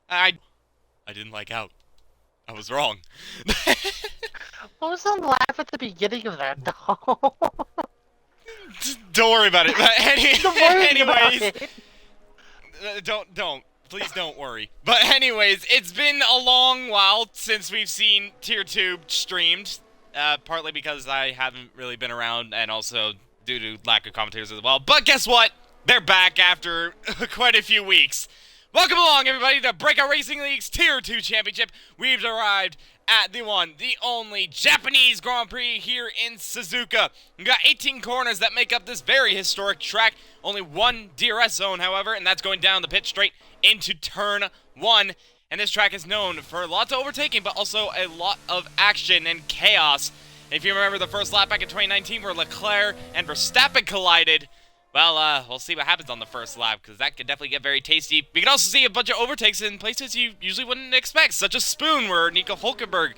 I I didn't like out. I was wrong. What was the laugh at the beginning of that, though? Don't worry about it. But I'm worried about anyways, it. please don't worry. But anyways, it's been a long while since we've seen Tier 2 streamed. Partly because I haven't really been around, and also due to lack of commentators as well. But guess what? They're back after quite a few weeks. Welcome along, everybody, to Breakout Racing League's Tier 2 Championship. We've arrived at the one, the only Japanese Grand Prix here in Suzuka. We've got 18 corners that make up this very historic track. Only one DRS zone, however, and that's going down the pit straight into turn 1. And this track is known for lots of overtaking, but also a lot of action and chaos. If you remember the first lap back in 2019 where Leclerc and Verstappen collided, well, we'll see what happens on the first lap, because that could definitely get very tasty. We can also see a bunch of overtakes in places you usually wouldn't expect, such as Spoon, where Nico Hulkenberg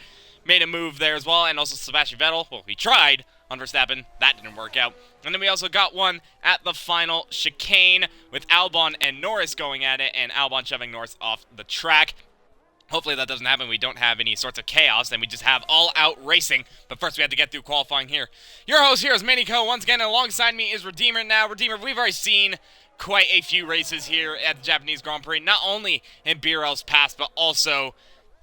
made a move there as well, and also Sebastian Vettel. Well, he tried on Verstappen. That didn't work out. And then we also got one at the final chicane with Albon and Norris going at it, and Albon shoving Norris off the track. Hopefully that doesn't happen. We don't have any sorts of chaos, and we just have all-out racing. But first, we have to get through qualifying here. Your host here is Manico. Once again, alongside me is Redeemer. Now, Redeemer, we've already seen quite a few races here at the Japanese Grand Prix, not only in BRL's past, but also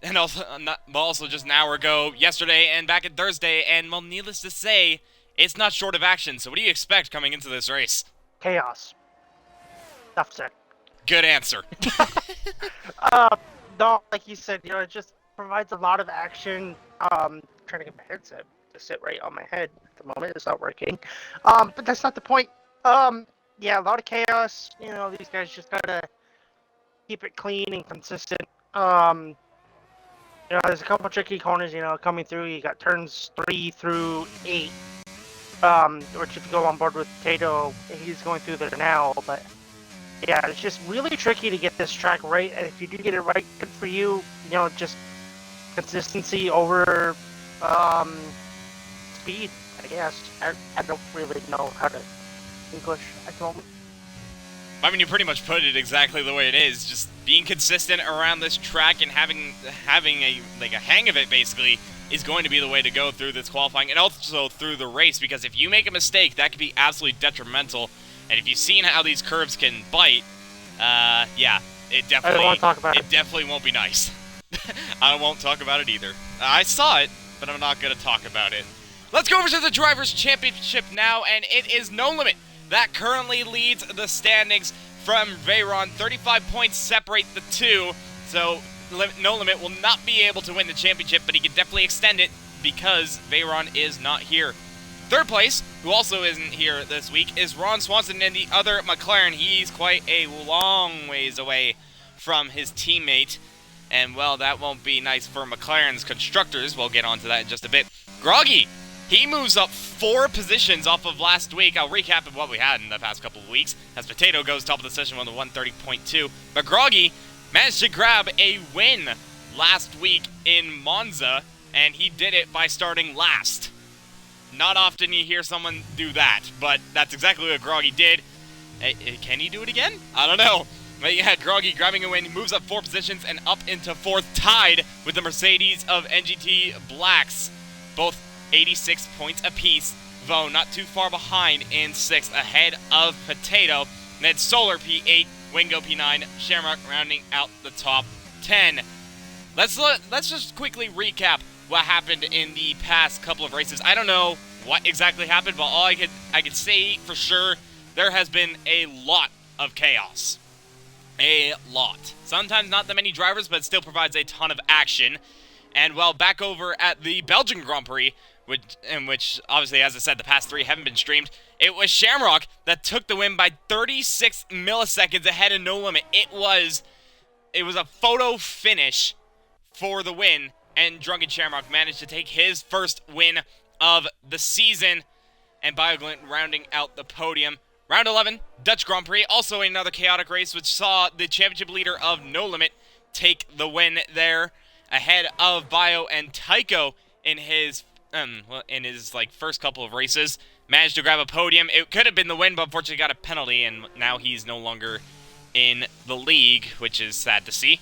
just an hour ago, yesterday, and back at Thursday. And, well, needless to say, it's not short of action. So what do you expect coming into this race? Chaos. Enough said. Good answer. No, like you said, it just provides a lot of action. Trying to get my headset to sit right on my head at the moment. It's not working. But that's not the point. Yeah, a lot of chaos. These guys just gotta keep it clean and consistent. There's a couple tricky corners, coming through. You got turns 3 through 8. Which if you go on board with Tato, he's going through there now, but yeah, it's just really tricky to get this track right, and if you do get it right, good for you. Just consistency over speed, I guess. I don't really know how to English at the moment. I mean, you pretty much put it exactly the way it is. Just being consistent around this track and having a hang of it, basically, is going to be the way to go through this qualifying and also through the race. Because if you make a mistake, that could be absolutely detrimental. And if you've seen how these curves can bite, yeah, it I don't want to talk about it. definitely won't be nice. I won't talk about it either. I saw it, but I'm not going to talk about it. Let's go over to the Drivers' Championship now, and it is No Limit that currently leads the standings from Veyron. 35 points separate the two, so No Limit will not be able to win the championship, but he can definitely extend it because Veyron is not here. Third place, who also isn't here this week, is Ron Swanson in the other McLaren. He's quite a long ways away from his teammate, and, well, that won't be nice for McLaren's constructors. We'll get onto that in just a bit. Groggy, he moves up 4 positions off of last week. I'll recap what we had in the past couple of weeks, as Potato goes top of the session with a 130.2. But Groggy managed to grab a win last week in Monza, and he did it by starting last. Not often you hear someone do that, but that's exactly what Groggy did. Can he do it again? I don't know. But yeah, Groggy grabbing a win. He moves up 4 positions and up into 4th, tied with the Mercedes of NGT Blacks. Both 86 points apiece. Though not too far behind in 6th, ahead of Potato. And then Solar P8, Wingo P9, Shamrock rounding out the top 10. Let's just quickly recap what happened in the past couple of races. I don't know what exactly happened, but all I could say for sure, there has been a lot of chaos. A lot. Sometimes not that many drivers, but it still provides a ton of action. And, well, back over at the Belgian Grand Prix, which obviously, as I said, the past 3 haven't been streamed, it was Shamrock that took the win by 36 milliseconds ahead of No Limit. It was a photo finish for the win, and Drunken Shamrock managed to take his first win of the season, and BioGlint rounding out the podium. Round 11, Dutch Grand Prix, also another chaotic race, which saw the championship leader of No Limit take the win there, ahead of Bio and Tycho in his first couple of races. Managed to grab a podium. It could have been the win, but unfortunately got a penalty, and now he's no longer in the league, which is sad to see.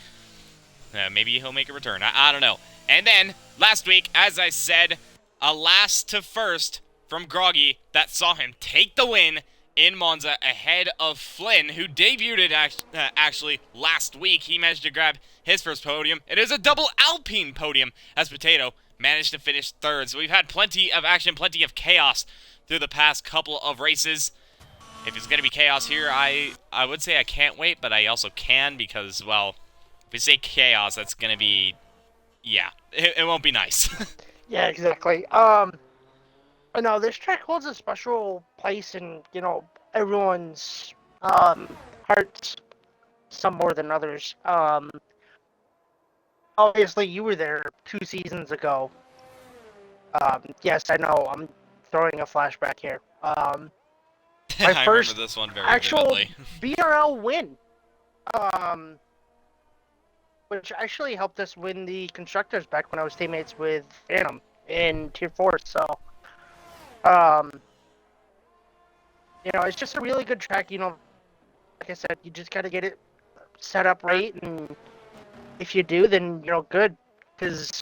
Maybe he'll make a return. I don't know. And then, last week, as I said, a last to first from Groggy that saw him take the win in Monza ahead of Flynn, who debuted actually last week. He managed to grab his first podium. It is a double Alpine podium as Potato managed to finish third. So we've had plenty of action, plenty of chaos through the past couple of races. If it's going to be chaos here, I would say I can't wait, but I also can because, well, if we say chaos, that's going to be, yeah, it won't be nice. Yeah, exactly. No, this track holds a special place in, everyone's hearts, some more than others. Obviously, you were there 2 seasons ago. Yes, I know, I'm throwing a flashback here. My I first remember this one very actual vividly. BRL win. Which actually helped us win the Constructors back when I was teammates with Phantom in Tier 4, so... it's just a really good track, like I said, you just gotta get it set up right, and if you do, then, good, because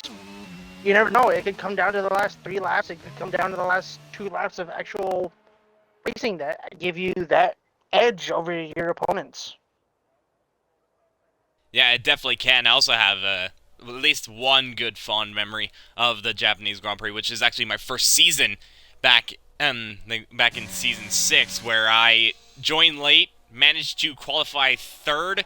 you never know, it could come down to the last 3 laps, it could come down to the last 2 laps of actual racing that give you that edge over your opponents. Yeah, it definitely can. I also have at least one good fond memory of the Japanese Grand Prix, which is actually my first season back back in Season 6, where I joined late, managed to qualify third,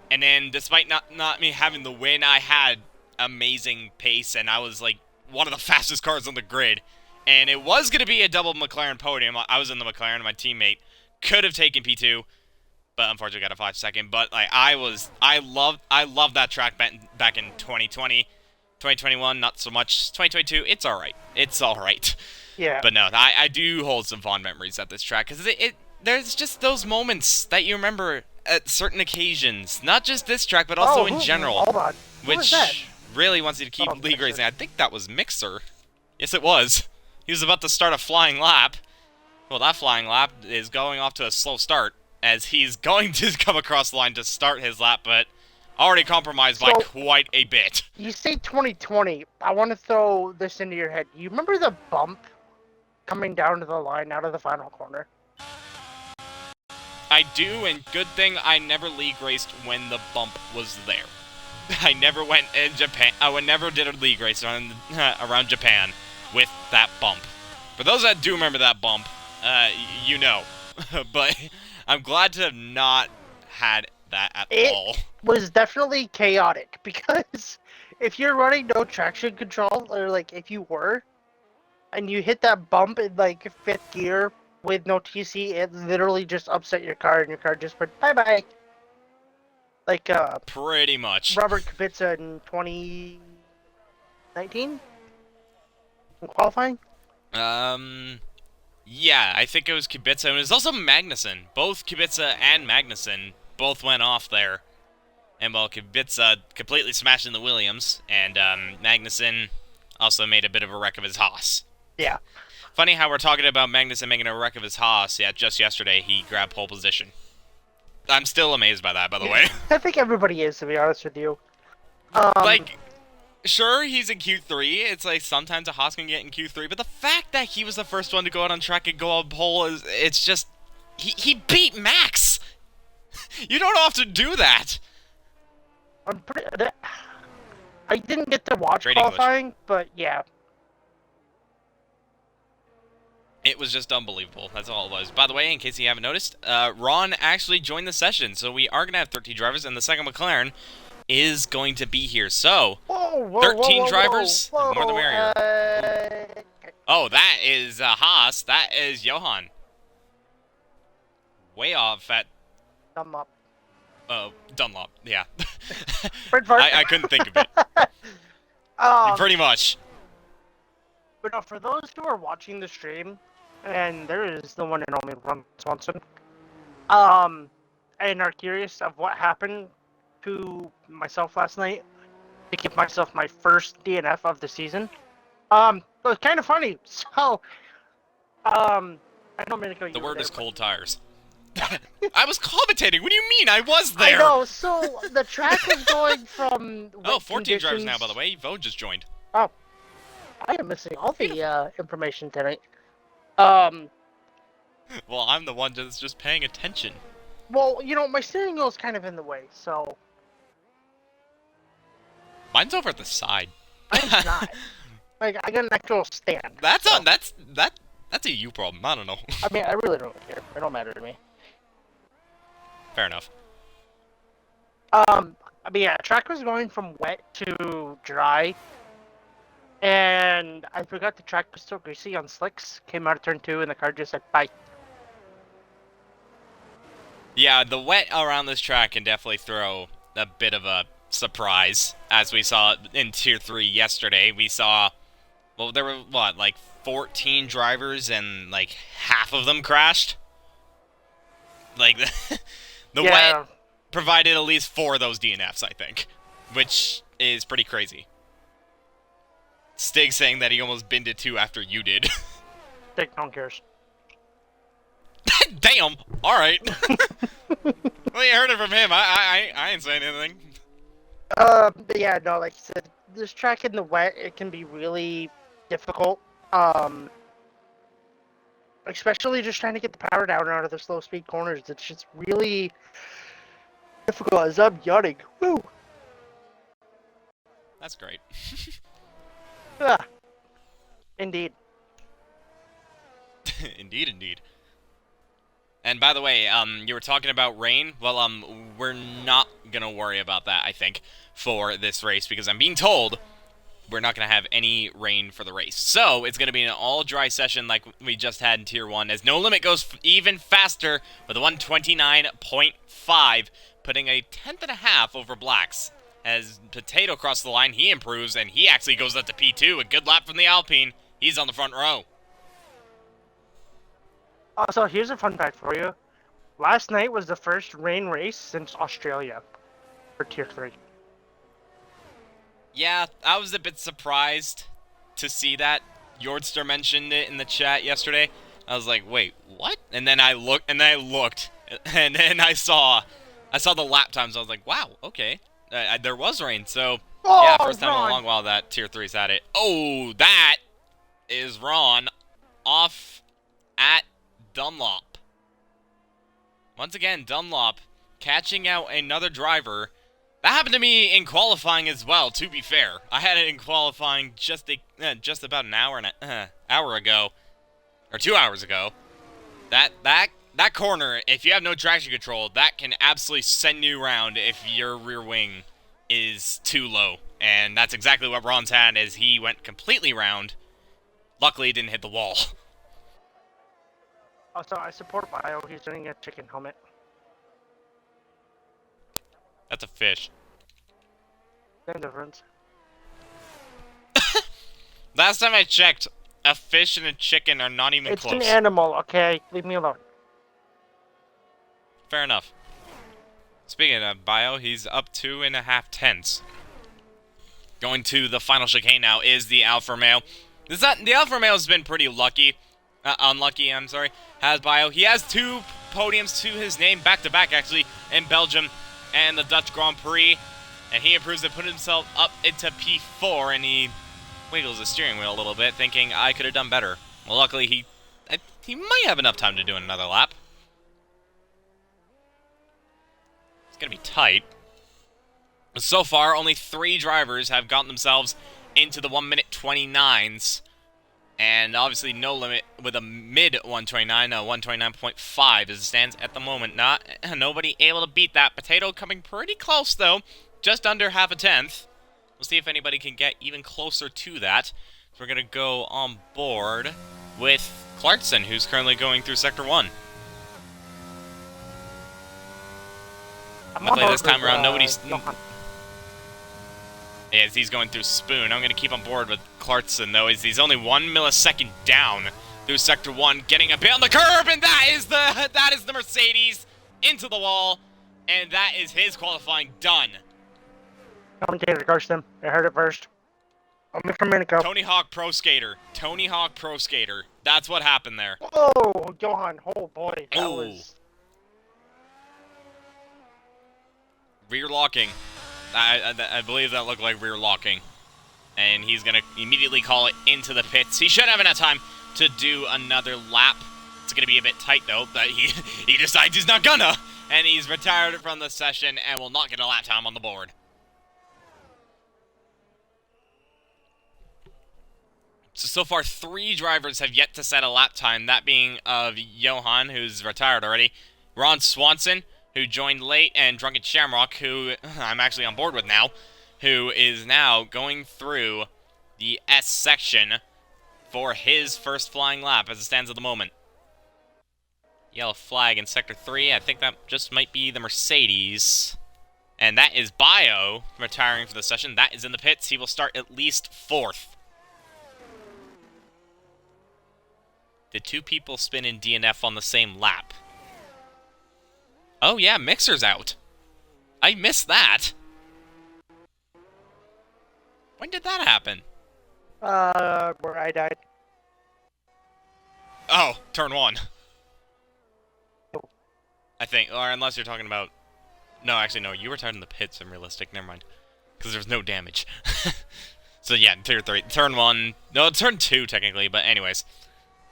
and then despite not me having the win, I had amazing pace, and I was like one of the fastest cars on the grid. And it was going to be a double McLaren podium. I was in the McLaren, my teammate could have taken P2, but unfortunately got a 5-second. But like I loved that track back in 2020, 2021, not so much. 2022, it's all right. It's all right. Yeah. But no, I do hold some fond memories at this track because there's just those moments that you remember at certain occasions, not just this track, but also in general. Hold on. Who was that? Which really wants you to keep league Mixer. racing. I think that was Mixer. Yes, it was. He was about to start a flying lap. Well, that flying lap is going off to a slow start, as he's going to come across the line to start his lap, but already compromised by quite a bit. You say 2020. I want to throw this into your head. You remember the bump coming down to the line out of the final corner? I do, and good thing I never league raced when the bump was there. I never went in Japan. I never did a league race around Japan with that bump. For those that do remember that bump, you know. But I'm glad to have not had that at all. It was definitely chaotic, because if you're running no traction control, or like if you were, and you hit that bump in like 5th gear with no TC, it literally just upset your car, and your car just went bye-bye. Like, pretty much. Robert Kubica in 2019? In qualifying? Yeah, I think it was Kubica, and it was also Magnussen. Both Kubica and Magnussen both went off there. And, well, Kubica completely smashed in the Williams, and Magnussen also made a bit of a wreck of his Haas. Yeah. Funny how we're talking about Magnussen making a wreck of his Haas. Yeah, just yesterday he grabbed pole position. I'm still amazed by that, by the way. I think everybody is, to be honest with you. Like, sure, he's in Q3. It's like sometimes a Haas can get in Q3, but the fact that he was the first one to go out on track and go on pole it's just... He beat Max! You don't often do that! I didn't get to watch qualifying, but yeah. It was just unbelievable. That's all it was. By the way, in case you haven't noticed, Ron actually joined the session, so we are going to have 13 drivers, and the second McLaren is going to be here. So, 13 drivers, the more the merrier. Oh, that is Haas. That is Johan. Way off at... Dunlop. Dunlop, yeah. Fred I couldn't think of it. Pretty much. But no, for those who are watching the stream, and there is the one and only Ron Swanson, and are curious of what happened to myself last night to give myself my first DNF of the season, it was kind of funny. So, I know a minute ago the word is cold tires. I was commentating. What do you mean? I was there. I know. So the track was going from Oh, wet 14 drivers now, conditions- by the way. Vo just joined. Oh, I am missing all the information tonight. Um, Well, I'm the one that's just paying attention. well, my steering wheel is kind of in the way, so Mine's over at the side. mine's not. Like, I got an actual stand. That's so. on. That's a you problem. I don't know. I mean, I really don't care. It don't matter to me. Fair enough. I mean, yeah, track was going from wet to dry, and I forgot the track was still greasy on slicks. Came out of turn 2, and the car just said bye. Yeah, the wet around this track can definitely throw a bit of a surprise, as we saw in Tier 3 yesterday. We saw, well, there were, what, like 14 drivers, and, like, half of them crashed? Like, the Yeah. wet provided at least 4 of those DNFs, I think, which is pretty crazy. Stig saying that he almost binned it 2 after you did. Dick, no one cares. Damn! Alright. Well, you heard it from him. I ain't saying anything. But yeah, no, like you said, this track in the wet, it can be really difficult. Especially just trying to get the power down out of the slow speed corners. It's just really difficult as I'm yawning. Woo! That's great. Ah. Indeed. Indeed, indeed. And by the way, you were talking about rain. Well, we're not gonna worry about that, I think, for this race, because I'm being told we're not gonna have any rain for the race. So it's gonna be an all-dry session like we just had in Tier 1, as No Limit goes even faster with a 129.5, putting a 10th.5 over Blacks. As Potato crosses the line, he improves, and he actually goes up to P2. A good lap from the Alpine. He's on the front row. Also, here's a fun fact for you. Last night was the first rain race since Australia for Tier 3. Yeah, I was a bit surprised to see that. Yordster mentioned it in the chat yesterday. I was like, wait, what? And then I looked, and then I saw the lap times. I was like, wow, okay. There was rain, so yeah, first time in a long while that Tier 3's had it. Oh, that is Ron off at Dunlop. Once again, Dunlop catching out another driver. That happened to me in qualifying as well, to be fair. I had it in qualifying just about an hour ago, or 2 hours ago. That corner, if you have no traction control, that can absolutely send you around if your rear wing is too low. And that's exactly what Ron's had, as he went completely round. Luckily, he didn't hit the wall. Also, I support Bio. He's doing a chicken helmet. That's a fish. Same difference. Last time I checked, a fish and a chicken are not even close. It's an animal, okay? Leave me alone. Fair enough. Speaking of Bio, he's up 2.5 tenths. Going to the final chicane now is the Alfa Romeo. The Alfa Romeo has been pretty unlucky, I'm sorry, has Bio. He has 2 podiums to his name, back-to-back actually, in Belgium and the Dutch Grand Prix. And he improves to put himself up into P4, and he wiggles the steering wheel a little bit, thinking, I could have done better. Well, luckily, he might have enough time to do another lap. It's going to be tight. So far, only 3 drivers have gotten themselves into the 1-minute 29s. And obviously, No Limit with a mid 129, 129.5 as it stands at the moment. Nobody able to beat that. Potato coming pretty close, though. Just under half a tenth. We'll see if anybody can get even closer to that. So we're going to go on board with Clarkson, who's currently going through Sector 1. Luckily, this time around, nobody's... As he's going through Spoon. I'm going to keep on board with Clarkson, though, as he's only 1 millisecond down through Sector 1, getting a bit on the curb, and that is the Mercedes into the wall, and that is his qualifying done. Commentator cursed him. I heard it first. Only from Minico. Tony Hawk Pro Skater. Tony Hawk Pro Skater. That's what happened there. Oh, Johan. Oh, boy. That Ooh. was... Rear locking. I believe that looked like rear locking. And he's going to immediately call it into the pits. He should have enough time to do another lap. It's going to be a bit tight, though, but he decides he's not gonna. And he's retired from the session and will not get a lap time on the board. So far, 3 drivers have yet to set a lap time, that being of Johan, who's retired already, Ron Swanson, who joined late, and Drunken Shamrock, who I'm actually on board with now, who is now going through the S section for his first flying lap as it stands at the moment. Yellow flag in Sector 3. I think that just might be the Mercedes. And that is Bio retiring for the session. That is in the pits. He will start at least 4th. Did 2 people spin in DNF on the same lap? Oh yeah, Mixer's out. I missed that. When did that happen? Where I died. Oh, turn 1. I think, or unless you're talking about... No, actually, no, you retired in the pits, I'm realistic, never mind. Because there's no damage. So yeah, tier 3. Turn 1. No, turn 2, technically, but anyways.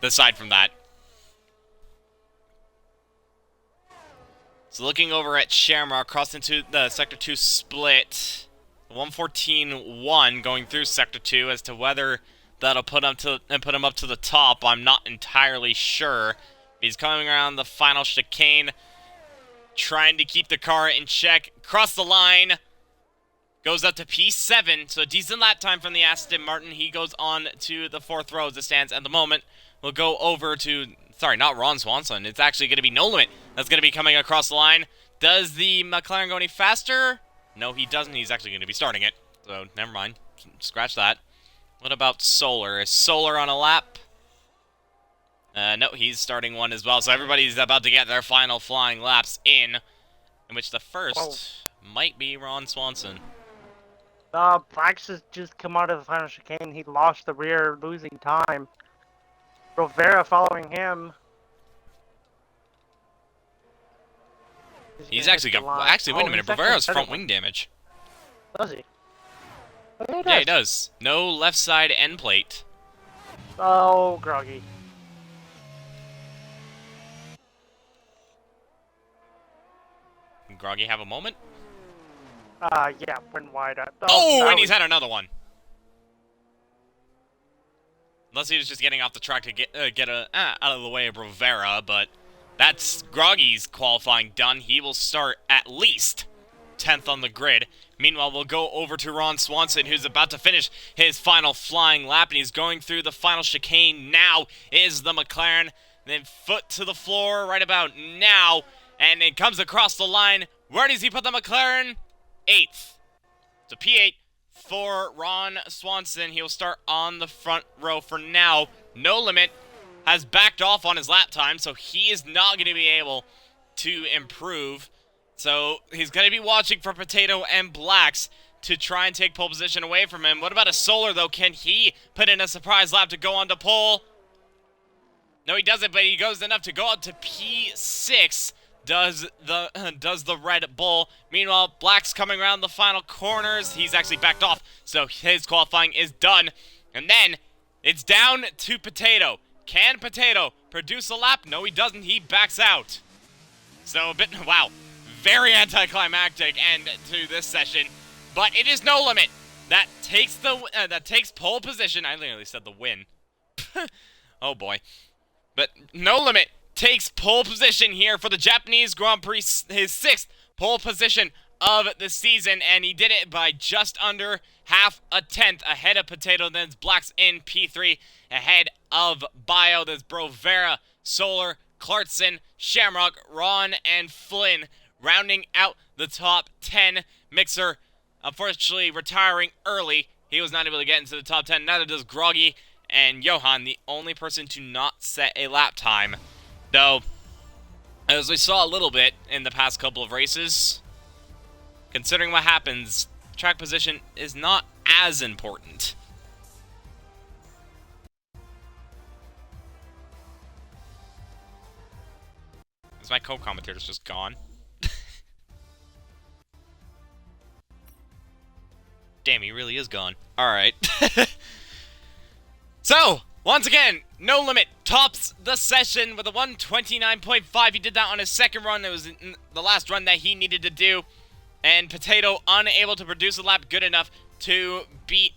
Aside from that. So looking over at Shamrock, crossed into the Sector 2 split. 114.1 going through Sector 2. As to whether that'll put him up to the top, I'm not entirely sure. He's coming around the final chicane, trying to keep the car in check. Cross the line. Goes up to P7, so a decent lap time from the Aston Martin. He goes on to the 4th row as it stands at the moment. We'll go over to... Sorry, not Ron Swanson. It's actually going to be No Limit that's going to be coming across the line. Does the McLaren go any faster? No, he doesn't. He's actually going to be starting it. So, never mind. Scratch that. What about Solar? Is Solar on a lap? No, he's starting one as well. So everybody's about to get their final flying laps in which the first might be Ron Swanson. Black's has just come out of the final chicane. He lost the rear, losing time. Rovera following him. He's actually got... Actually, wait a minute. Bavara's front wing damage. Does he? Oh, yeah, he does. No left side end plate. Oh, groggy. Can Groggy have a moment? Yeah, went wide. Oh, and he's had another one. Unless he was just getting off the track to get out of the way of Brovera, but that's Groggy's qualifying done. He will start at least 10th on the grid. Meanwhile, we'll go over to Ron Swanson, who's about to finish his final flying lap, and he's going through the final chicane now. Is the McLaren, then foot to the floor right about now, and it comes across the line. Where does he put the McLaren? 8th. So P8 for Ron Swanson. He'll start on the front row for now. No Limit has backed off on his lap time, so he is not going to be able to improve. So he's going to be watching for Potato and Blacks to try and take pole position away from him. What about a Solar, though? Can he put in a surprise lap to go on to pole? No, he doesn't, but he goes enough to go up to P6. Does the Red Bull. Meanwhile, Black's coming around the final corners. He's actually backed off, so his qualifying is done. And then it's down to Potato. Can Potato produce a lap? No, he doesn't. He backs out. So a bit, wow, very anticlimactic end to this session. But it is No Limit that takes pole position. I literally said the win. Oh boy. But No Limit takes pole position here for the Japanese Grand Prix, his 6th pole position of the season, and he did it by just under half a tenth ahead of Potato. Then Black's in P3 ahead of Bio. There's Brovera, Solar, Clarkson, Shamrock, Ron, and Flynn rounding out the top 10. Mixer, unfortunately, retiring early. He was not able to get into the top 10. Neither does Groggy and Johan, the only person to not set a lap time. Though, as we saw a little bit in the past couple of races, considering what happens, track position is not as important. Is my co-commentator's just gone? Damn, he really is gone. Alright. So, once again, No Limit tops the session with a 129.5. He did that on his second run. It was the last run that he needed to do. And Potato unable to produce a lap good enough to beat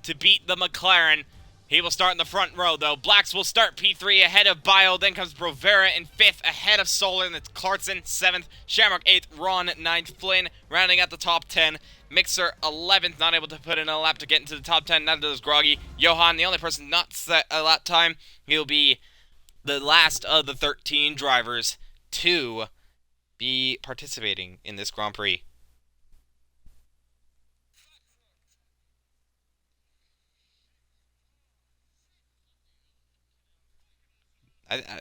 the McLaren. He will start in the front row, though. Blacks will start P3 ahead of Bio. Then comes Brovera in 5th, ahead of Solar. And it's Clarkson 7th, Shamrock 8th, Ron 9th, Flynn rounding out the top 10. Mixer 11th, not able to put in a lap to get into the top 10. Neither does Groggy. Johan, the only person not set a lap time. He'll be the last of the 13 drivers to be participating in this Grand Prix.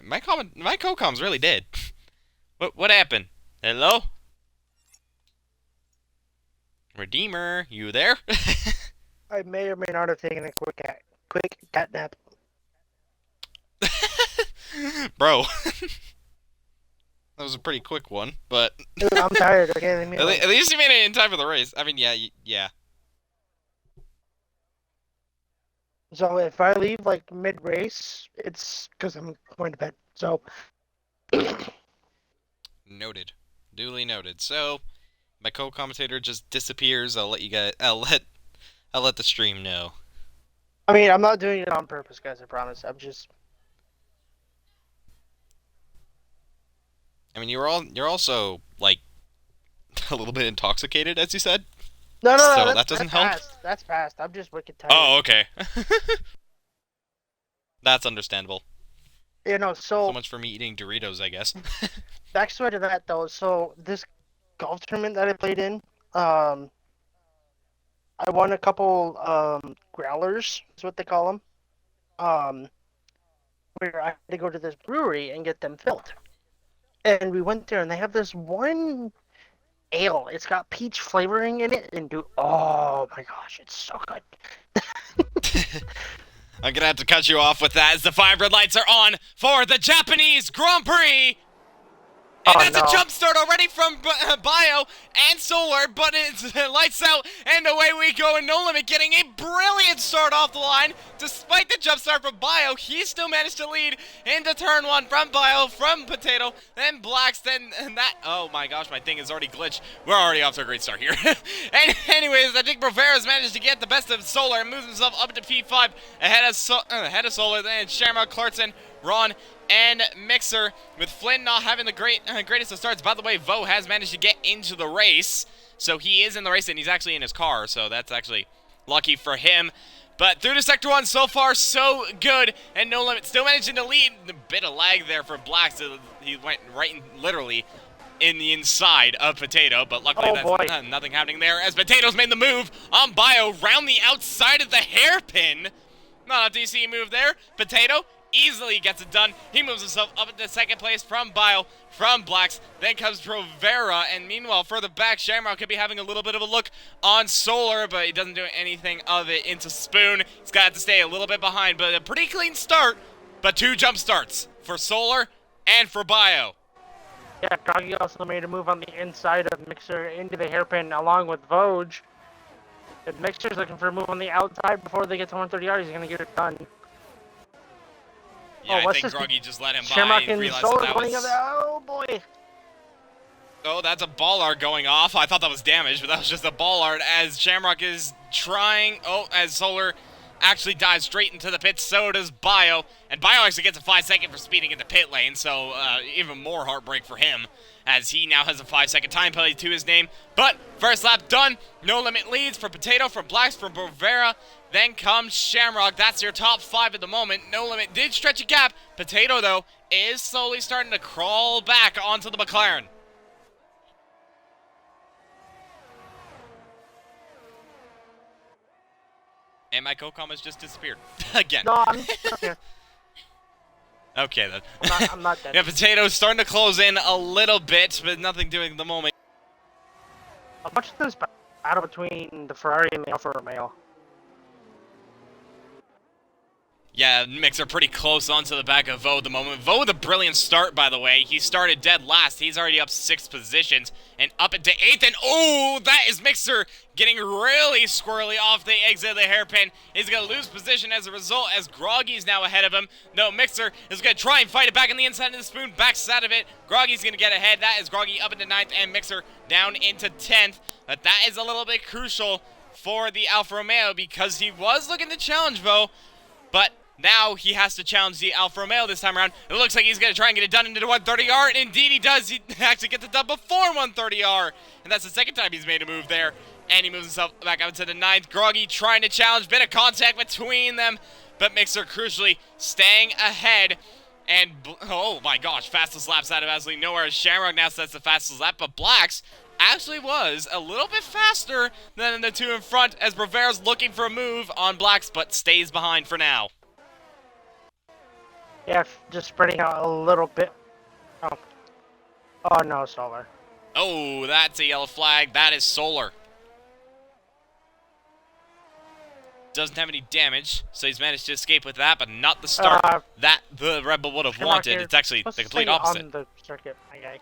My co-coms really did. What happened? Hello? Redeemer, you there? I may or may not have taken a quick cat nap. Bro. That was a pretty quick one, but... Dude, I'm tired, okay? At least you made it in time for the race. I mean, yeah. So if I leave, like, mid-race, it's because I'm going to bed, so... Noted. Duly noted. So, my co-commentator just disappears. I'll let you guys... I'll let the stream know. I mean, I'm not doing it on purpose, guys, I promise. I'm just... I mean, you're also, like, a little bit intoxicated, as you said. No, so that doesn't help. That's fast. I'm just wicked tired. Oh, okay. That's understandable. You know, So much for me eating Doritos, I guess. backstory to that, though. So this golf tournament that I played in, I won a couple growlers, is what they call them. Where I had to go to this brewery and get them filled. And we went there, and they have this one ale. It's got peach flavoring in it, and dude, oh my gosh, it's so good. I'm gonna have to cut you off with that as the 5 red lights are on for the Japanese Grand Prix! And that's a jump start already from Bio and Solar, but it's lights out, and away we go, and No Limit getting a brilliant start off the line. Despite the jump start from Bio, he still managed to lead into turn 1 from Bio, from Potato, then Blacks, then that... Oh my gosh, my thing is already glitched. We're already off to a great start here. And anyways, I think Brovera's managed to get the best of Solar and moves himself up to P5 ahead of Solar, then Shamrock, Clarkson, Ron, and Mixer, with Flynn not having the greatest of starts. By the way, Vo has managed to get into the race, so he is in the race, and he's actually in his car, so that's actually lucky for him. But through to Sector 1, so far, so good, and No Limit still managing to lead. A bit of lag there for Black, so he went literally in the inside of Potato, but luckily that's nothing happening there, as Potato's made the move on Bio, round the outside of the hairpin. Not a DC move there. Potato easily gets it done. He moves himself up into second place from Bio, from Blacks. Then comes Provera, and meanwhile, further back, Shamrock could be having a little bit of a look on Solar, but he doesn't do anything of it into Spoon. He's got to stay a little bit behind, but a pretty clean start, but 2 jump starts for Solar and for Bio. Yeah, Groggy also made a move on the inside of Mixer into the hairpin along with Voj. If Mixer's looking for a move on the outside before they get to 130 yards, he's going to get it done. Yeah, I think Groggy just let him Shamrock by and realized that was... Oh, boy. Oh, that's a ball art going off. I thought that was damage, but that was just a ball art as Shamrock is trying... Oh, as Solar actually dives straight into the pit, so does Bio. And Bio actually gets a 5-second for speeding into pit lane, so even more heartbreak for him, as he now has a 5-second time penalty to his name. But first lap done. No Limit leads for Potato, from Blacks, from Brovera. Then comes Shamrock. That's your top 5 at the moment. No Limit did stretch a gap. Potato, though, is slowly starting to crawl back onto the McLaren. And my co-com has just disappeared. Again. No, I'm here. Okay, then. I'm not dead. Yeah, Potato's starting to close in a little bit, but nothing doing at the moment. How much of this battle between the Ferrari and the Alfa Romeo? Yeah, Mixer pretty close onto the back of Vo at the moment. Vo with a brilliant start, by the way. He started dead last. He's already up 6 positions and up into 8th. And oh, that is Mixer getting really squirrely off the exit of the hairpin. He's going to lose position as a result as Groggy's now ahead of him. No, Mixer is going to try and fight it back on the inside of the spoon. Backside of it. Groggy's going to get ahead. That is Groggy up into 9th and Mixer down into 10th. But that is a little bit crucial for the Alfa Romeo because he was looking to challenge Vo. But now he has to challenge the Alfa Romeo this time around. It looks like he's going to try and get it done into the 130R, and indeed he does. He actually gets it done before 130R, and that's the second time he's made a move there. And he moves himself back up to the 9th. Groggy trying to challenge, bit of contact between them, but Mixer crucially staying ahead. And, oh my gosh, fastest laps out of absolutely nowhere. Shamrock now sets the fastest lap, but Blacks actually was a little bit faster than the two in front as Bravera's looking for a move on Blacks, but stays behind for now. Yeah, just spreading out a little bit. Oh. Oh no, Solar. Oh, that's a yellow flag. That is Solar. Doesn't have any damage, so he's managed to escape with that, but not the start that the Red Bull would have wanted. It's actually the complete opposite. On the circuit, my guy.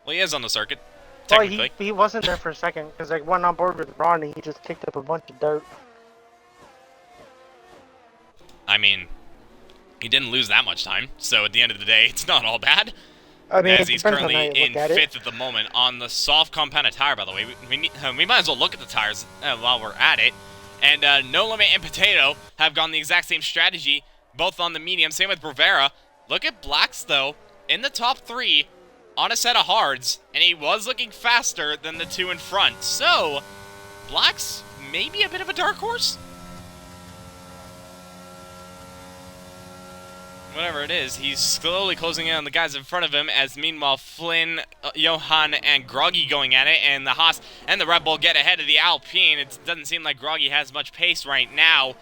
Well, he is on the circuit, technically. Well, he wasn't there for a second, because I went on board with Ron and he just kicked up a bunch of dirt. I mean, he didn't lose that much time, so at the end of the day, it's not all bad. I mean, as he's currently in 5th at the moment on the soft compounded tire, by the way. We might as well look at the tires while we're at it. And No Limit and Potato have gone the exact same strategy, both on the medium. Same with Bravera. Look at Blacks, though, in the top 3 on a set of hards, and he was looking faster than the two in front. So, Blacks maybe a bit of a dark horse? Whatever it is, he's slowly closing in on the guys in front of him, as meanwhile Flynn, Johan, and Groggy going at it, and the Haas and the Red Bull get ahead of the Alpine. It doesn't seem like Groggy has much pace right now,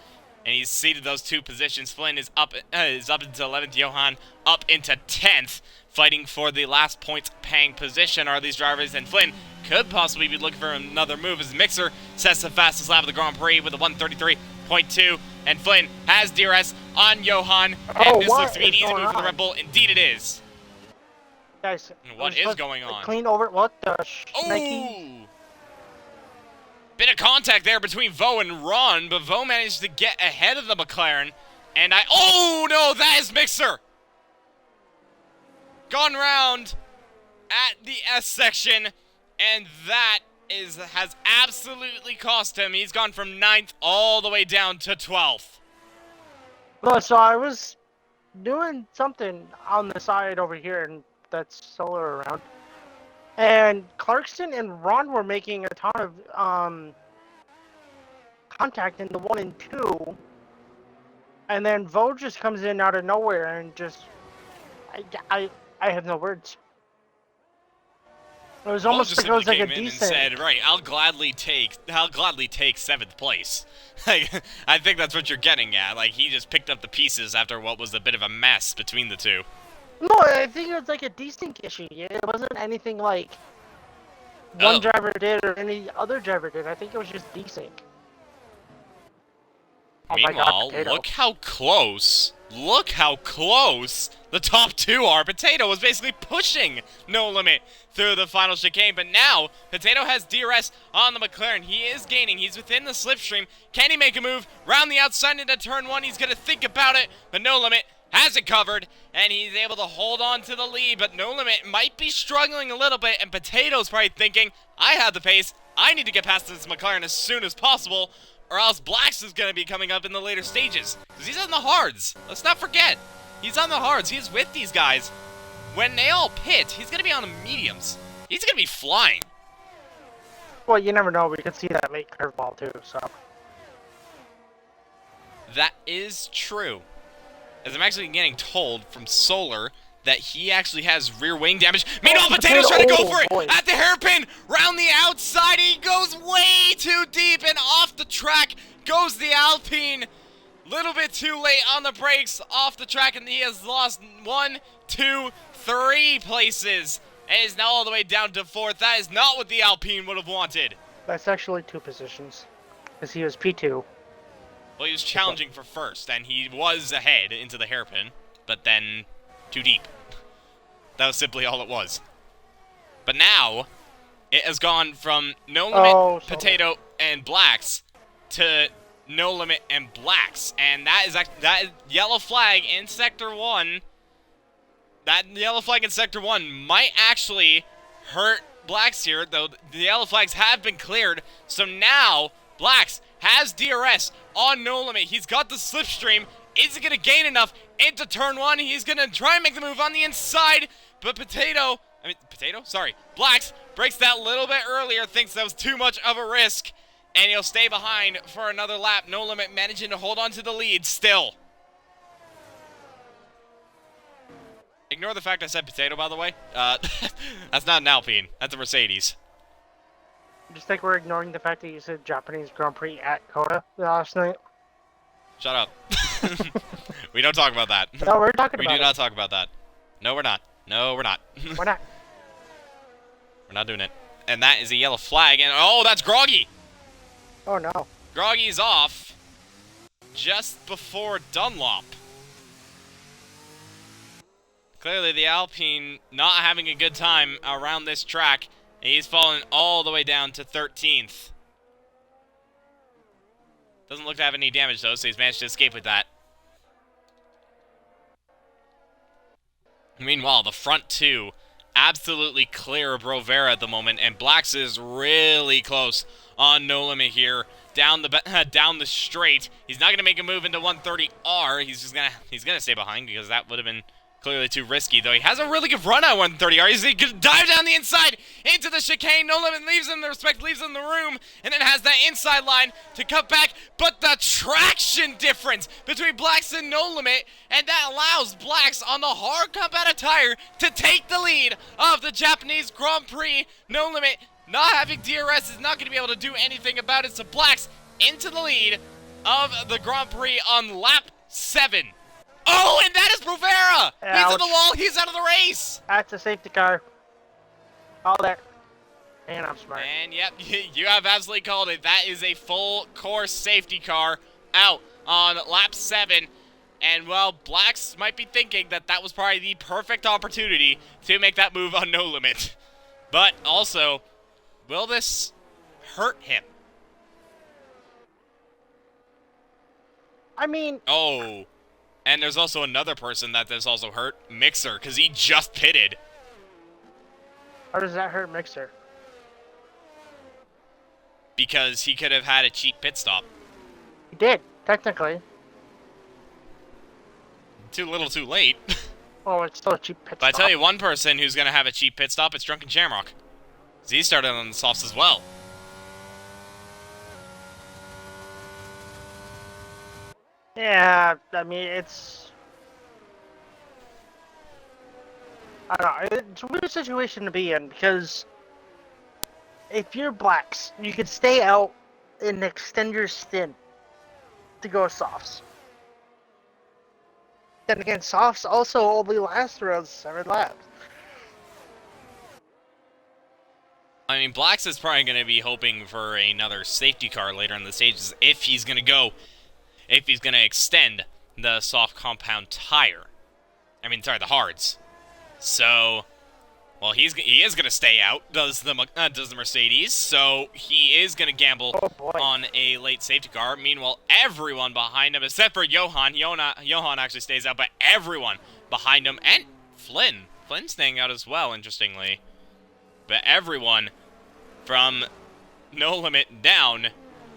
and he's ceded those 2 positions. Flynn is up into 11th, Johan up into 10th, fighting for the last points-paying position are these drivers, and Flynn could possibly be looking for another move as Mixer sets the fastest lap of the Grand Prix with a 133.2. And Flynn has DRS on Johan, and this looks to be an easy move for the Red Bull. Indeed it is. Guys, what is going on? Clean over, what the Oh! Bit of contact there between Vo and Ron, but Vo managed to get ahead of the McLaren. And oh no, that is Mixer! Gone round at the S section, and that has absolutely cost him. He's gone from 9th all the way down to 12th. Well, so I was doing something on the side over here, and that's Solar around. And Clarkson and Ron were making a ton of contact in the 1 and 2. And then Vo just comes in out of nowhere and just... I have no words. It was almost like it was like a decent. And said, right, I'll gladly take 7th place. I think that's what you're getting at. Like, he just picked up the pieces after what was a bit of a mess between the two. No, I think it was like a decent issue. It wasn't anything like one driver did or any other driver did. I think it was just decent. Oh Meanwhile, my God, look how close the top 2 are. Potato was basically pushing No Limit through the final chicane, but now Potato has DRS on the McLaren. He is gaining. He's within the slipstream. Can he make a move? Round the outside into turn 1. He's going to think about it, but No Limit has it covered, and he's able to hold on to the lead, but No Limit might be struggling a little bit, and Potato's probably thinking, I have the pace. I need to get past this McLaren as soon as possible, or else Blacks is going to be coming up in the later stages. Because he's on the hards. Let's not forget. He's on the hards. He's with these guys. When they all pit, he's going to be on the mediums. He's going to be flying. Well, you never know. We could see that late curveball, too, so. That is true. As I'm actually getting told from Solar that he actually has rear wing damage. Meanwhile, Potato's trying to go for it at the hairpin. Round the outside, he goes way too deep, and off the track goes the Alpine. Little bit too late on the brakes, off the track, and he has lost 1, 2, 3 places, and is now all the way down to 4th. That is not what the Alpine would have wanted. That's actually 2 positions, because he was P2. Well, he was challenging for first, and he was ahead into the hairpin, but then too deep. That was simply all it was. But now, it has gone from No Limit, Potato, and Blacks to No Limit and Blacks, and that is yellow flag in Sector 1. That yellow flag in Sector 1 might actually hurt Blacks here, though the yellow flags have been cleared. So now, Blacks has DRS on No Limit. He's got the slipstream. Is he going to gain enough into turn 1? He's going to try and make the move on the inside, but Blacks breaks that little bit earlier, thinks that was too much of a risk, and he'll stay behind for another lap. No Limit managing to hold on to the lead still. Ignore the fact I said potato, by the way. That's not an Alpine. That's a Mercedes. Just think we're ignoring the fact that you said Japanese Grand Prix at Coda last night. Shut up. We don't talk about that. No, we're talking about it. We do not talk about that. No, we're not. No, we're not. Why not? We're not doing it. And that is a yellow flag, and oh, that's Groggy! Oh, no. Groggy's off just before Dunlop. Clearly, the Alpine not having a good time around this track. And he's fallen all the way down to 13th. Doesn't look to have any damage, though, so he's managed to escape with that. Meanwhile, the front two absolutely clear of Brovera at the moment, and Blacks is really close on No Limit here. Down the straight. He's not going to make a move into 130R. He's gonna stay behind because that would have been clearly too risky, though he has a really good run at 130R. He's going to dive down the inside into the chicane. No Limit leaves him the respect, leaves him the room, and then has that inside line to cut back. But the traction difference between Blacks and No Limit, and that allows Blacks on the hard compounded tire to take the lead of the Japanese Grand Prix. No Limit not having DRS is not going to be able to do anything about it, so Blacks into the lead of the Grand Prix on lap 7. Oh, and that is Brovera! He's on the wall, he's out of the race! That's a safety car. All that. And I'm smart. And yep, you have absolutely called it. That is a full course safety car out on lap 7. And well, Blacks might be thinking that that was probably the perfect opportunity to make that move on No Limit. But also, will this hurt him? I mean... Oh... And there's also another person that this also hurt, Mixer, because he just pitted. How does that hurt Mixer? Because he could have had a cheap pit stop. He did, technically. Too little, too late. Oh, it's still a cheap pit stop. But I tell you one person who's going to have a cheap pit stop, it's Drunken Shamrock. Because he started on the softs as well. Yeah, I mean, it's... I don't know, it's a weird situation to be in, because if you're Blacks, you could stay out and extend your stint to go softs. Then again, softs also only last around 7 laps. I mean, Blacks is probably going to be hoping for another safety car later in the stages if he's going to extend the soft compound tire. I mean, sorry, the hards. So, well, he is going to stay out, does the Mercedes, so he is going to gamble on a late safety car. Meanwhile, everyone behind him, except for Johan actually stays out, but everyone behind him, and Flynn's staying out as well, interestingly. But everyone from No Limit down,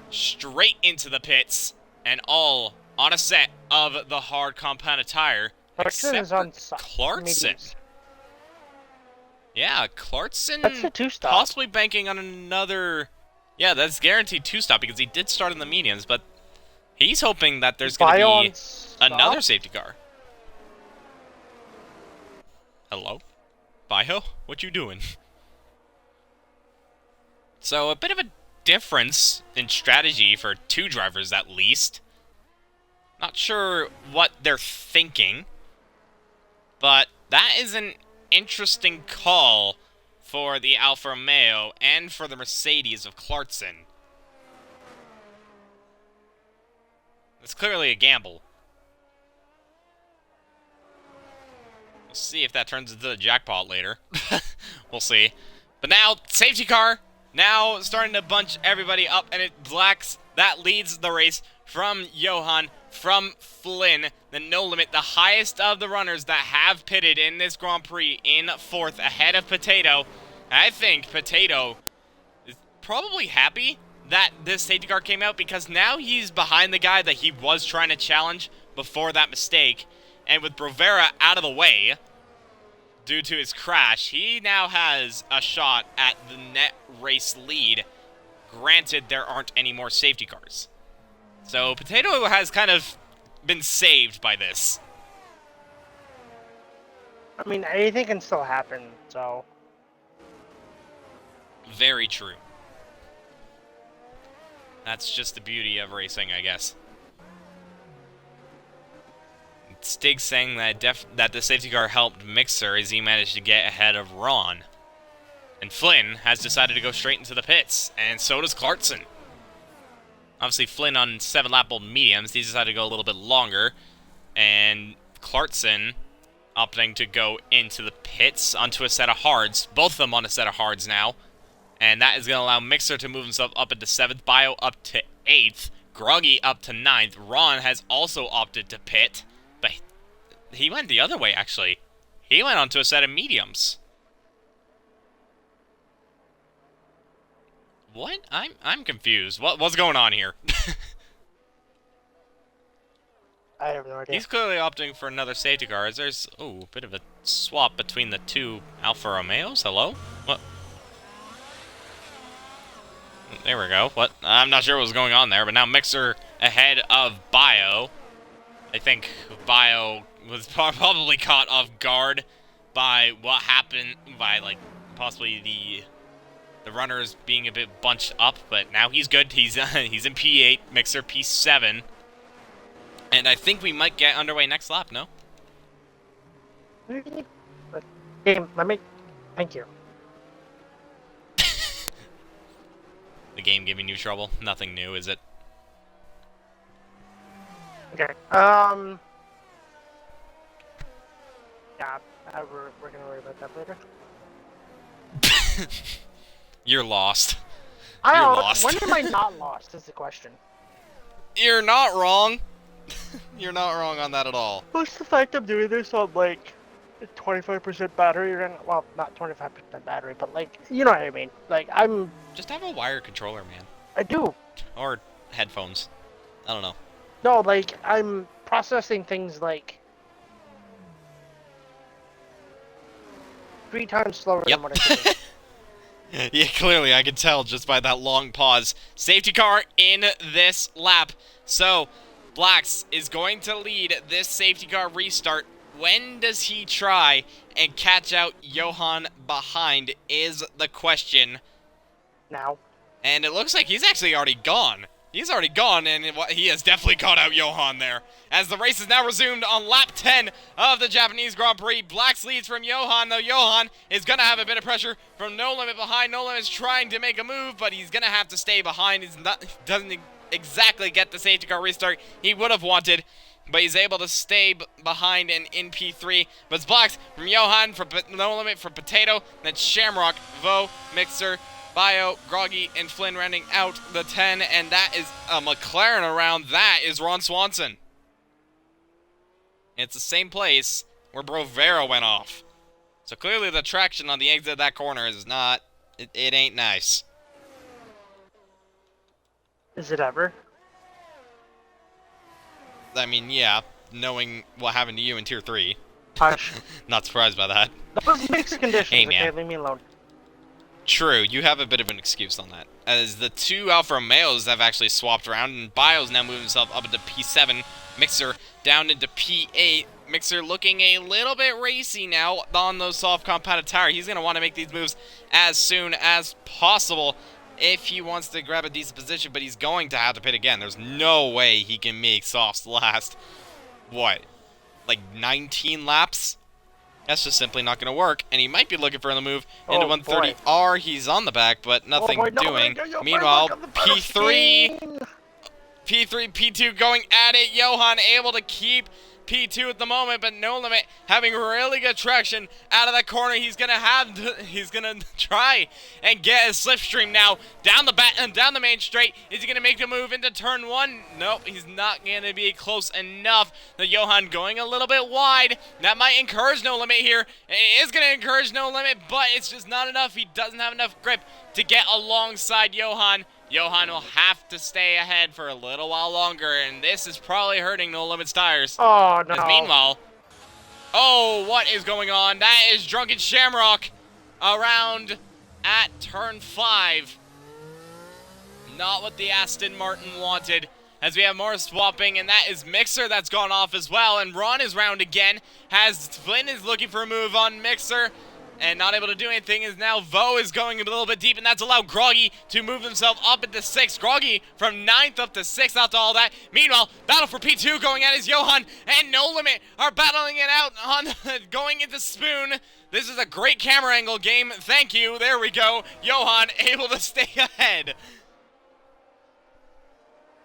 straight into the pits, and all on a set of the hard compounded tire, except for Clarkson. Yeah, Clarkson that's a 2-stop. Possibly banking on another... Yeah, that's guaranteed 2-stop because he did start in the mediums, but he's hoping that there's going to be another safety car. Hello? Bio? What you doing? So, a bit of a difference in strategy for two drivers at least. Not sure what they're thinking, but that is an interesting call for the Alfa Romeo and for the Mercedes of Clarkson. It's clearly a gamble. We'll see if that turns into the jackpot later. We'll see. But now, safety car, now starting to bunch everybody up, and it blacks, that leads the race from Johan, from Flynn, the No Limit, the highest of the runners that have pitted in this Grand Prix in fourth, ahead of Potato. I think Potato is probably happy that this safety car came out, because now he's behind the guy that he was trying to challenge before that mistake, and with Brovera out of the way due to his crash, he now has a shot at the net race lead. Granted, there aren't any more safety cars. So Potato has kind of been saved by this. I mean, anything can still happen, so... Very true. That's just the beauty of racing, I guess. Stig's saying that that the safety car helped Mixer as he managed to get ahead of Ron. And Flynn has decided to go straight into the pits, and so does Clarkson. Obviously, Flynn on 7-lap old mediums, he decided to go a little bit longer, and Clarkson opting to go into the pits onto a set of hards, both of them on a set of hards now. And that is going to allow Mixer to move himself up into 7th, Bio up to 8th, Groggy up to 9th. Ron has also opted to pit, but he went the other way, actually. He went onto a set of mediums. What? I'm confused. What's going on here? I have no idea. He's clearly opting for another safety car. There's, a bit of a swap between the two Alfa Romeos. Hello? What? There we go. What? I'm not sure what was going on there, but now Mixer ahead of Bio. I think Bio was probably caught off guard by what happened, by, like, possibly the runners being a bit bunched up, but now he's good. He's in P8, Mixer P7. And I think we might get underway next lap, no? Game, thank you. The game giving you trouble? Nothing new, is it? Okay. Yeah, we're gonna worry about that later. You're lost. You're lost. When am I not lost is the question. You're not wrong. You're not wrong on that at all. What's the fact I'm doing this on, like, 25% battery? Well, not 25% battery, but, like, you know what I mean. Like, I'm... Just have a wired controller, man. I do. Or headphones. I don't know. No, like, I'm processing things, like, 3 times slower than what I did. Yeah, clearly, I can tell just by that long pause. Safety car in this lap. So, Blacks is going to lead this safety car restart. When does he try and catch out Johan behind is the question. Now. And it looks like he's actually already gone. He's already gone, and he has definitely caught out Johan there. As the race is now resumed on lap 10 of the Japanese Grand Prix. Blacks leads from Johan, though Johan is going to have a bit of pressure from No Limit behind. No Limit is trying to make a move, but he's going to have to stay behind. He doesn't exactly get the safety car restart he would have wanted, but he's able to stay behind and in P3. But it's Blacks from Johan, for No Limit, for Potato, then Shamrock, Vo, Mixer, Bio, Groggy, and Flynn rounding out the 10, and that is a McLaren around. That is Ron Swanson. It's the same place where Brovera went off. So clearly the traction on the exit of that corner is not, it ain't nice. Is it ever? I mean, yeah, knowing what happened to you in Tier 3. Hush. Not surprised by that. Those mixed conditions, Hey, man. okay? Leave me alone. True, you have a bit of an excuse on that, as the two Alfa Romeos have actually swapped around, and Bio's now moving himself up into P7, Mixer down into P8. Mixer looking a little bit racy now on those soft compounded tire. He's going to want to make these moves as soon as possible if he wants to grab a decent position, but he's going to have to pit again. There's no way he can make softs last, what, like 19 laps? That's just simply not going to work, and he might be looking for the move into 130R. He's on the back, but nothing doing. Meanwhile, P3 P3, P2 going at it. Johan able to keep P2 at the moment, but No Limit having really good traction out of that corner. He's gonna try and get a slipstream now down the main straight. Is he gonna make the move into turn 1? Nope, he's not gonna be close enough. The Johan going a little bit wide. That might encourage No Limit here. It is gonna encourage No Limit, but it's just not enough. He doesn't have enough grip to get alongside Johan. Johan will have to stay ahead for a little while longer, and this is probably hurting No Limit's tires. Oh, no. As meanwhile, oh, what is going on? That is Drunken Shamrock around at turn 5. Not what the Aston Martin wanted, as we have more swapping, and that is Mixer that's gone off as well, and Ron is round again, as Flynn is looking for a move on Mixer, and not able to do anything. Is now Vo is going a little bit deep, and that's allowed Groggy to move himself up into 6th. Groggy from 9th up to 6th after all that. Meanwhile, battle for P2 going at is Johan and No Limit are battling it out on going into Spoon. This is a great camera angle game. Thank you. There we go. Johan able to stay ahead.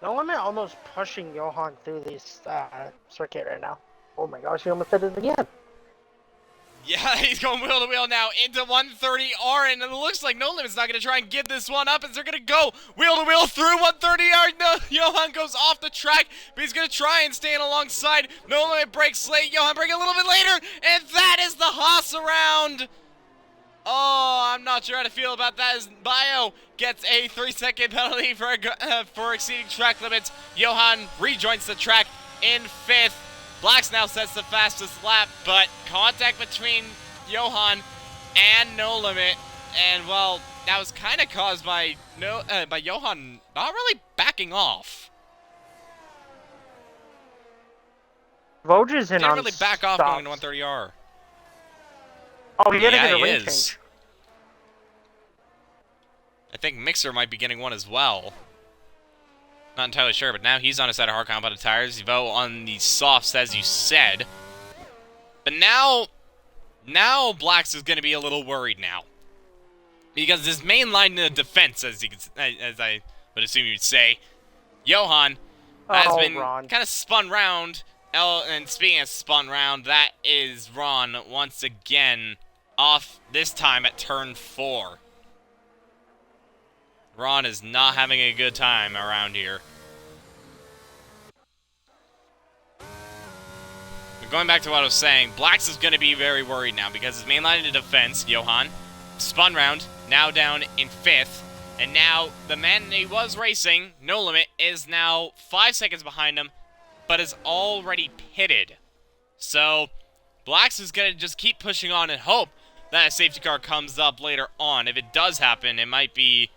No Limit almost pushing Johan through this circuit right now. Oh my gosh, he almost did it again. Yeah, he's going wheel to wheel now into 130R, and it looks like No Limit's not going to try and give this one up, as they're going to go wheel to wheel through 130R. No, Johan goes off the track, but he's going to try and stay in alongside. No Limit breaks late. Johan break a little bit later, and that is the Haas around. Oh, I'm not sure how to feel about that, as Bio gets a 3-second penalty for exceeding track limits. Johan rejoins the track in 5th. Blacks now sets the fastest lap, but contact between Johan and No Limit, and well, that was kind of caused by Johan not really backing off. Voges in Didn't on really back off going to 130R. Oh, he had to Yeah, get a he ring is. change. I think Mixer might be getting one as well. Not entirely sure, but now he's on a set of hard compounded tires. Vo on the softs, as you said. But now Blacks is going to be a little worried now, because this main line of defense, as I would assume you'd say, Johan has been kind of spun round. And speaking of spun round, that is Ron once again off, this time at turn 4. Ron is not having a good time around here. But going back to what I was saying, Blacks is going to be very worried now, because his main line of defense, Johan, spun round, now down in 5th. And now the man he was racing, No Limit, is now 5 seconds behind him, but is already pitted. So Blacks is going to just keep pushing on and hope that a safety car comes up later on. If it does happen, it might be...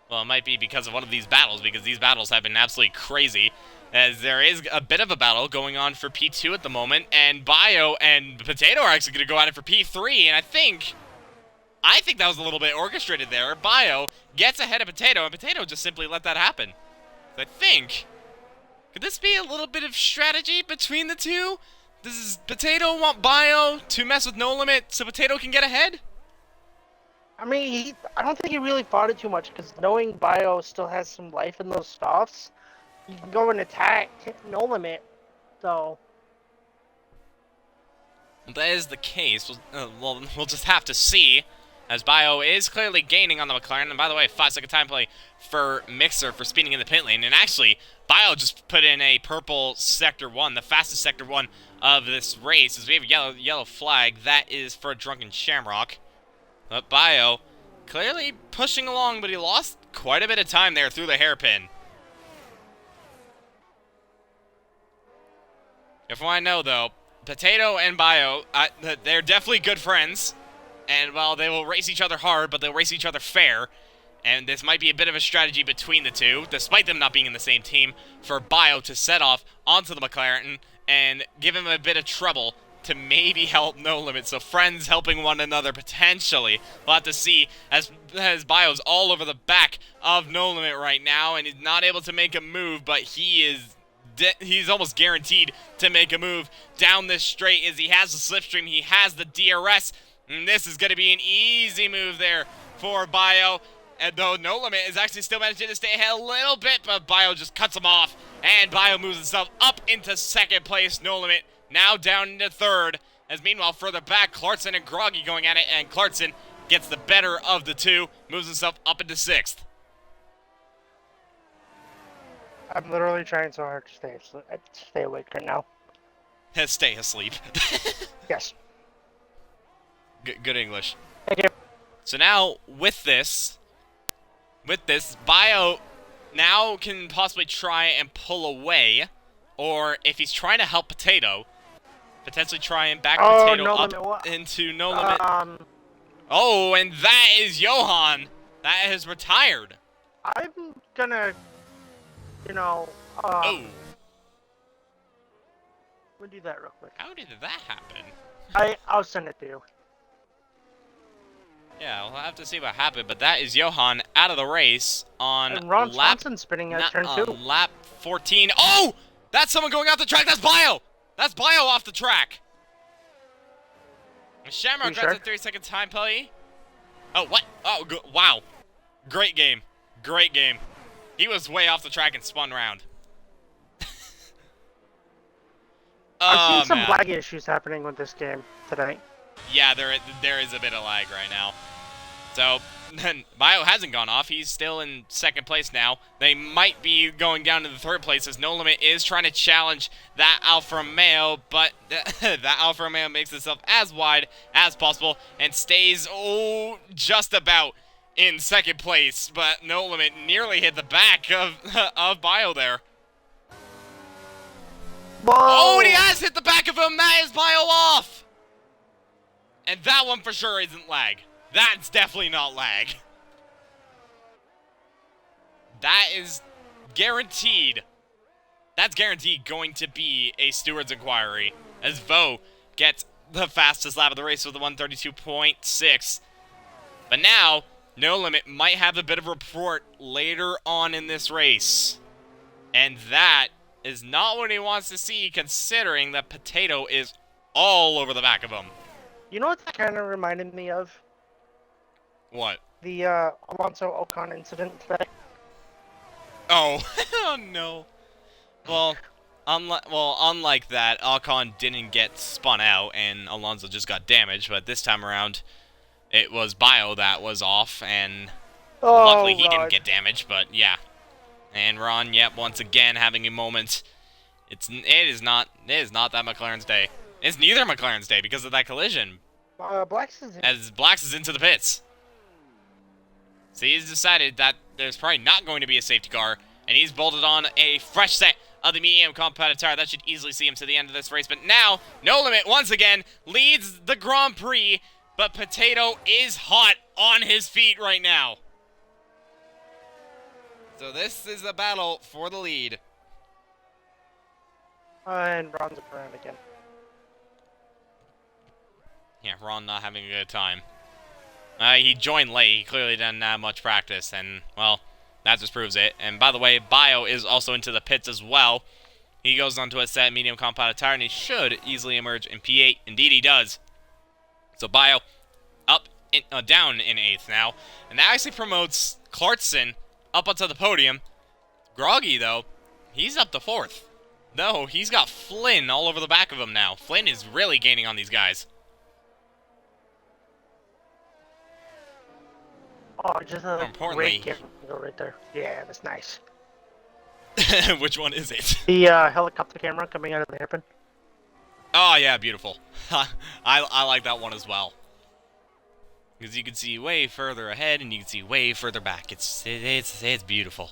well, it might be because of one of these battles, because these battles have been absolutely crazy, as there is a bit of a battle going on for P2 at the moment, and Bio and Potato are actually going to go at it for P3, and I think that was a little bit orchestrated there. Bio gets ahead of Potato, and Potato just simply let that happen. I think... could this be a little bit of strategy between the two? Does Potato want Bio to mess with No Limit so Potato can get ahead? I mean, I don't think he really fought it too much, because knowing Bio still has some life in those softs, you can go and attack No Limit, so... If that is the case, we'll just have to see, as Bio is clearly gaining on the McLaren. And by the way, 5-second time play for Mixer for speeding in the pit lane. And actually, Bio just put in a purple Sector 1, the fastest Sector 1 of this race, as we have a yellow flag. That is for Drunken Shamrock. But Bio clearly pushing along, but he lost quite a bit of time there through the hairpin. If I know, though, Potato and Bio, they're definitely good friends. And, well, they will race each other hard, but they'll race each other fair. And this might be a bit of a strategy between the two, despite them not being in the same team, for Bio to set off onto the McLaren and give him a bit of trouble to maybe help No Limit. So friends helping one another, potentially. We'll have to see, as Bio's all over the back of No Limit right now, and he's not able to make a move, but he's almost guaranteed to make a move down this straight, as he has the slipstream, he has the DRS, and this is going to be an easy move there for Bio. And though No Limit is actually still managing to stay ahead a little bit, but Bio just cuts him off. And Bio moves himself up into second place. No Limit now down into third. As meanwhile, further back, Clarkson and Groggy going at it. And Clarkson gets the better of the two. Moves himself up into sixth. I'm literally trying so hard to stay awake right now. Stay asleep. Yes. Good English. Thank you. So now, with this, Bio now can possibly try and pull away, or if he's trying to help Potato, potentially try and back Potato No up limit. into No Limit. Oh, and that is Johan. That has retired. I'm gonna, Oh, we'll do that real quick. how did that happen? I'll send it to you. Yeah, we'll have to see what happened, but that is Johan out of the race on And Ron lap... Swanson spinning at turn 2. lap 14. Oh! That's someone going off the track! That's Bio! That's Bio off the track! Shamrock grabs a 30-second time penalty. Oh, what? Oh, wow. Great game. Great game. He was way off the track and spun around. I've seen some lag issues happening with this game tonight. Yeah, there is a bit of lag right now. So, Bio hasn't gone off. He's still in second place now. They might be going down to the third place as No Limit is trying to challenge that Alfa Romeo, but that Alfa Romeo makes itself as wide as possible and stays, just about in second place. But No Limit nearly hit the back of Bio there. Whoa! Oh, and he has hit the back of him. That is Bio off. And that one for sure isn't lag. That's definitely not lag. That is guaranteed. That's guaranteed going to be a steward's inquiry. As Vo gets the fastest lap of the race with a 132.6. But now, No Limit might have a bit of a report later on in this race. And that is not what he wants to see, considering that Potato is all over the back of him. You know what that kind of reminded me of? What? The Alonso Ocon incident today. Oh, oh no. Well, unlike that, Ocon didn't get spun out and Alonso just got damaged, but this time around, it was Bio that was off, and luckily he didn't get damaged, but yeah. And Ron, yep, once again having a moment. It is not that McLaren's day. It's neither McLaren's day because of that collision. As Blacks is into the pits. So he's decided that there's probably not going to be a safety car, and he's bolted on a fresh set of the medium compounded tire. That should easily see him to the end of this race. But now, No Limit once again leads the Grand Prix, but Potato is hot on his feet right now. So this is a battle for the lead. And Ron's around again. Yeah, Ron not having a good time. He joined late. He clearly didn't have much practice, and, well, that just proves it. And, by the way, Bio is also into the pits as well. He goes onto a set medium compounded tire, and he should easily emerge in P8. Indeed, he does. So, Bio down in 8th now. And that actually promotes Clarkson up onto the podium. Groggy, though, he's up to 4th. No, he's got Flynn all over the back of him now. Flynn is really gaining on these guys. Oh, just a importantly, great angle right there. Yeah, that's nice. Which one is it? The helicopter camera coming out of the hairpin. Oh yeah, beautiful. I like that one as well. Because you can see way further ahead and you can see way further back. It's beautiful.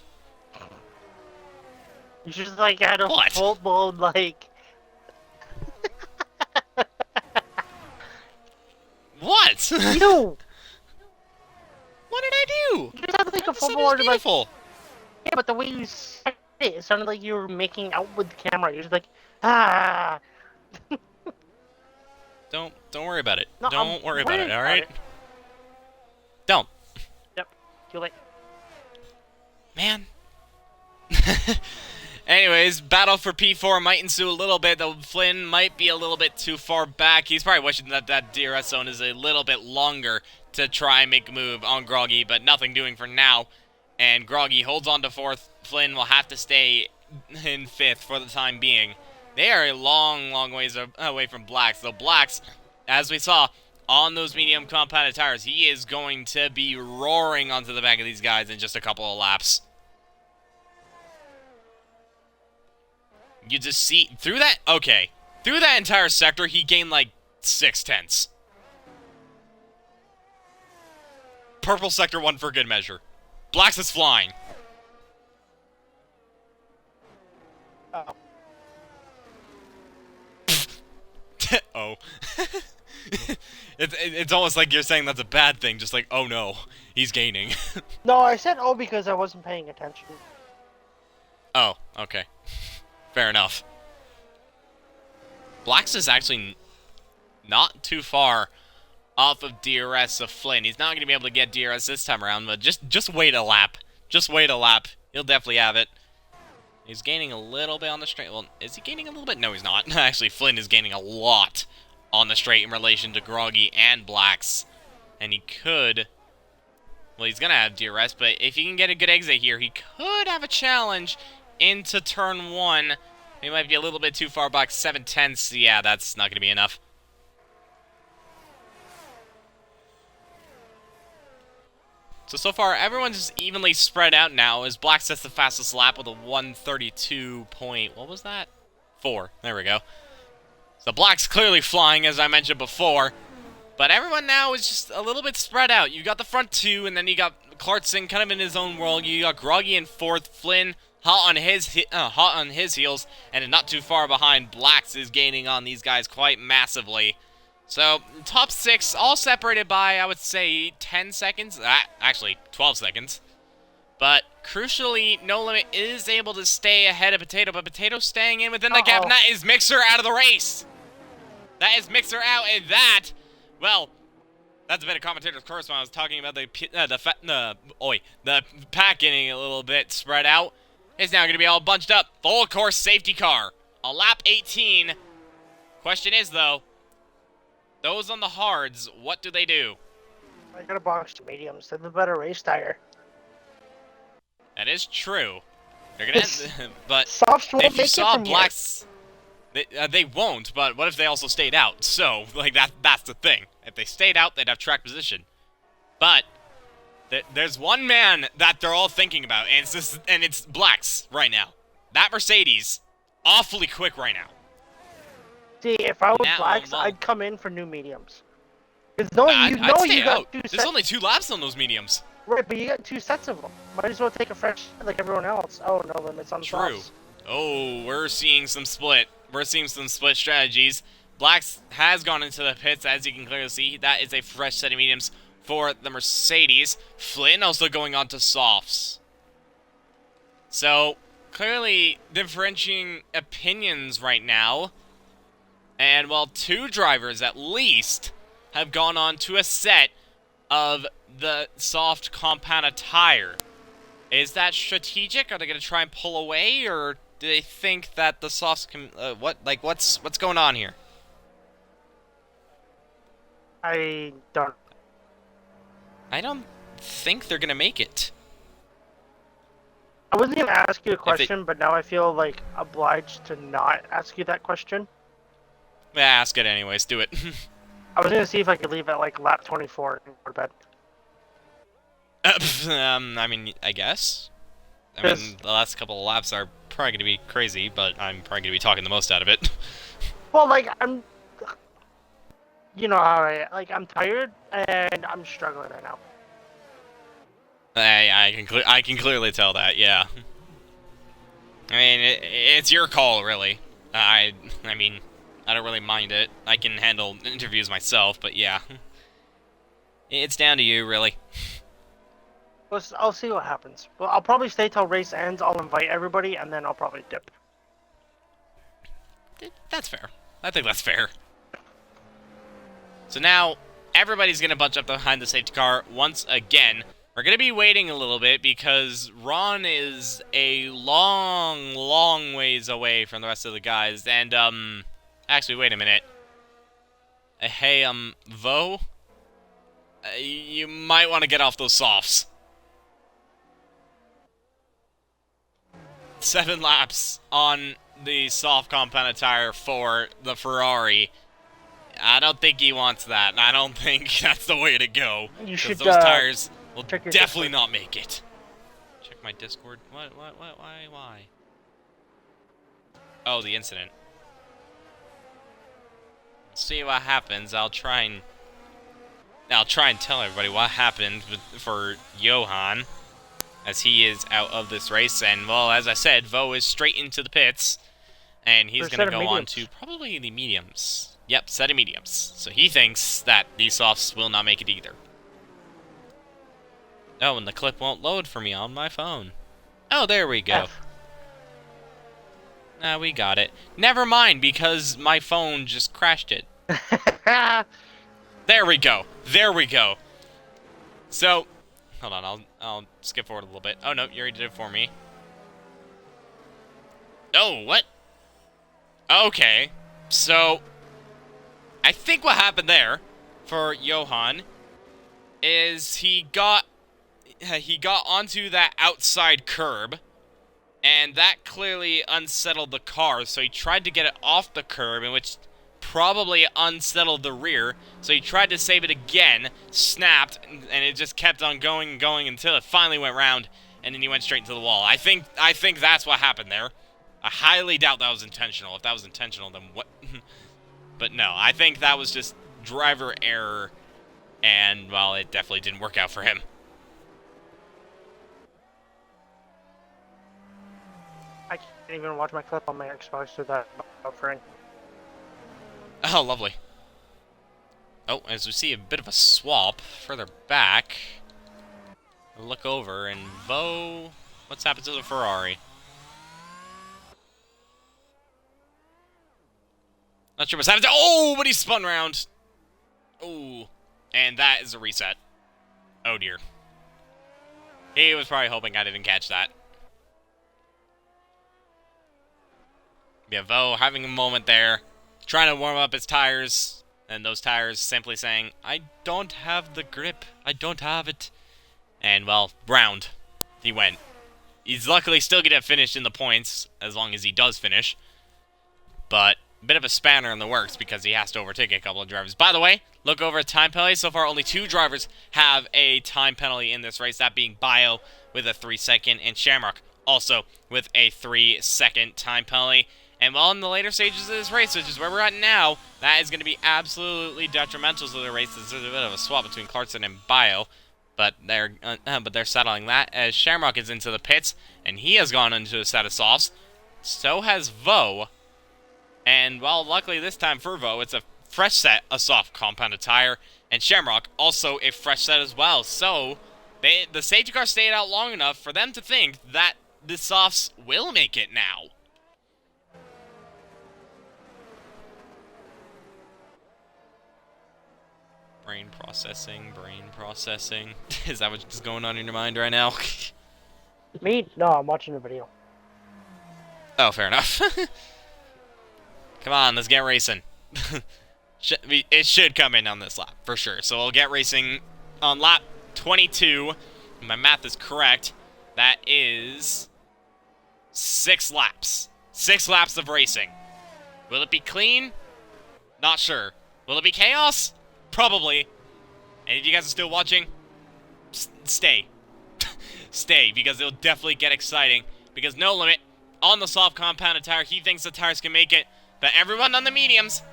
You just like had a full blown like. What? You. What did I do? You just had like a full blown like. Yeah, but the way you said it, it sounded like you were making out with the camera. You're just like, ah. Don't worry about it. No, don't worry about it. All right. Don't. Yep. Too late. Man. Anyways, battle for P4 might ensue a little bit, though Flynn might be a little bit too far back. He's probably wishing that that DRS zone is a little bit longer to try and make a move on Groggy, but nothing doing for now. And Groggy holds on to 4th. Flynn will have to stay in 5th for the time being. They are a long, long ways away from Blacks, though Blacks, as we saw on those medium compounded tires, he is going to be roaring onto the back of these guys in just a couple of laps. You just see, through that entire sector, he gained like 6/10. Purple sector won for good measure. Blacks is flying. Oh. Oh. It's almost like you're saying that's a bad thing, just like, oh no, he's gaining. No, I said oh because I wasn't paying attention. Oh, okay. Fair enough. Blacks is actually not too far off of DRS of Flynn. He's not going to be able to get DRS this time around, but just wait a lap. Just wait a lap. He'll definitely have it. He's gaining a little bit on the straight. Well, is he gaining a little bit? No, he's not. Actually, Flynn is gaining a lot on the straight in relation to Groggy and Blacks. And he could... Well, he's going to have DRS, but if he can get a good exit here, he could have a challenge into turn 1. He might be a little bit too far back. 7/10. Yeah, that's not going to be enough. So far, everyone's just evenly spread out now as Black sets the fastest lap with a 1:32 point... What was that? 4. There we go. So Black's clearly flying, as I mentioned before. But everyone now is just a little bit spread out. You got the front 2, and then you got Clarkson kind of in his own world. You got Groggy in 4th. Flynn hot on his heels. And not too far behind, Blacks is gaining on these guys quite massively. So, top 6, all separated by, I would say, 10 seconds. Actually, 12 seconds. But, crucially, No Limit is able to stay ahead of Potato, but Potato's staying in within the gap, and that is Mixer out of the race! That is Mixer out, and that, well, that's a bit of commentator's curse when I was talking about the pack getting a little bit spread out. It's now going to be all bunched up. Full course safety car. On lap 18. Question is, though, those on the hards, what do they do? I got a box to mediums. They have a better race tire. That is true. They're gonna, but Softs won't if you make saw it from Blacks, they won't. But what if they also stayed out? So, like that's the thing. If they stayed out, they'd have track position. But there's one man that they're all thinking about, and it's Blacks right now. That Mercedes, awfully quick right now. See, if I was Blacks, I'd come in for new mediums. Because you got 2 sets. There's only 2 laps on those mediums. Right, but you got 2 sets of them. Might as well take a fresh like everyone else. Oh, No Limits on the True. softs. Oh, we're seeing some split. We're seeing some split strategies. Blacks has gone into the pits, as you can clearly see. That is a fresh set of mediums for the Mercedes. Flynn also going on to softs. So, clearly differentiating opinions right now. And while 2 drivers, at least, have gone on to a set of the soft compounded tire. Is that strategic? Are they going to try and pull away, or do they think that the softs can... what's going on here? I don't think they're going to make it. I wasn't going to ask you a question, but now I feel like obliged to not ask you that question. Ask it anyways. Do it. I was going to see if I could leave at like lap 24 and go to bed. I mean, I guess. I mean, the last couple of laps are probably going to be crazy, but I'm probably going to be talking the most out of it. Well, like, you know how I'm tired and I'm struggling right now. I can clearly tell that, yeah. I mean, it's your call, really. I mean, I don't really mind it. I can handle interviews myself, but yeah. It's down to you, really. I'll see what happens. Well, I'll probably stay till race ends. I'll invite everybody, and then I'll probably dip. That's fair. I think that's fair. So now, everybody's going to bunch up behind the safety car once again. We're going to be waiting a little bit because Ron is a long, long ways away from the rest of the guys. And, actually, wait a minute. Hey, Vo? You might want to get off those softs. 7 laps on the soft compounded tire for the Ferrari. I don't think he wants that, and I don't think that's the way to go. You should, those tires will check your definitely Discord. not make it. Check my Discord? What, why? Oh, the incident. See what happens. I'll try and tell everybody what happened for Johan, as he is out of this race. And, well, as I said, Vo is straight into the pits, and he's going to go on to probably the mediums. Yep, set of mediums. So he thinks that these softs will not make it either. Oh, and the clip won't load for me on my phone. Oh, there we go. Nah, we got it. Never mind, because my phone just crashed it. There we go. There we go. So, hold on, I'll skip forward a little bit. Oh, no, you already did it for me. Oh, what? Okay. So, I think what happened there for Johan is he got onto that outside curb, and that clearly unsettled the car, so he tried to get it off the curb, in which probably unsettled the rear, so he tried to save it again, snapped, and it just kept on going and going until it finally went round, and then he went straight into the wall. I think that's what happened there. I highly doubt that was intentional. If that was intentional, then what? But no, I think that was just driver error, and, well, it definitely didn't work out for him. I can't even watch my clip on my Xbox without buffering. Oh, lovely. Oh, as we see a bit of a swap further back, we'll look over, and Vo, what's happened to the Ferrari? Not sure what's happened. Oh, but he spun around. Oh, and that is a reset. Oh, dear. He was probably hoping I didn't catch that. Yeah, Vo having a moment there, trying to warm up his tires, and those tires simply saying, I don't have the grip. I don't have it. And, well, round. He went. He's luckily still going to finish in the points, as long as he does finish. But a bit of a spanner in the works because he has to overtake a couple of drivers. By the way, look over at time penalty. So far, only 2 drivers have a time penalty in this race, that being Bio with a 3-second and Shamrock also with a 3-second time penalty. And while in the later stages of this race, which is where we're at now, that is going to be absolutely detrimental to the race. There's a bit of a swap between Clarkson and Bio, but they're settling that as Shamrock is into the pits, and he has gone into a set of softs. So has Vo. And, well, luckily this time for Vo, it's a fresh set of soft compounded tire, and Shamrock also a fresh set as well. So, the safety car stayed out long enough for them to think that the softs will make it now. Brain processing. Is that what's going on in your mind right now? Me? No, I'm watching the video. Oh, fair enough. Come on, let's get racing. It should come in on this lap, for sure. So we'll get racing on lap 22. If my math is correct. That is 6 laps. 6 laps of racing. Will it be clean? Not sure. Will it be chaos? Probably. And if you guys are still watching, stay. Stay, because it'll definitely get exciting. Because No Limit, on the soft compounded tire, he thinks the tires can make it. But everyone on the mediums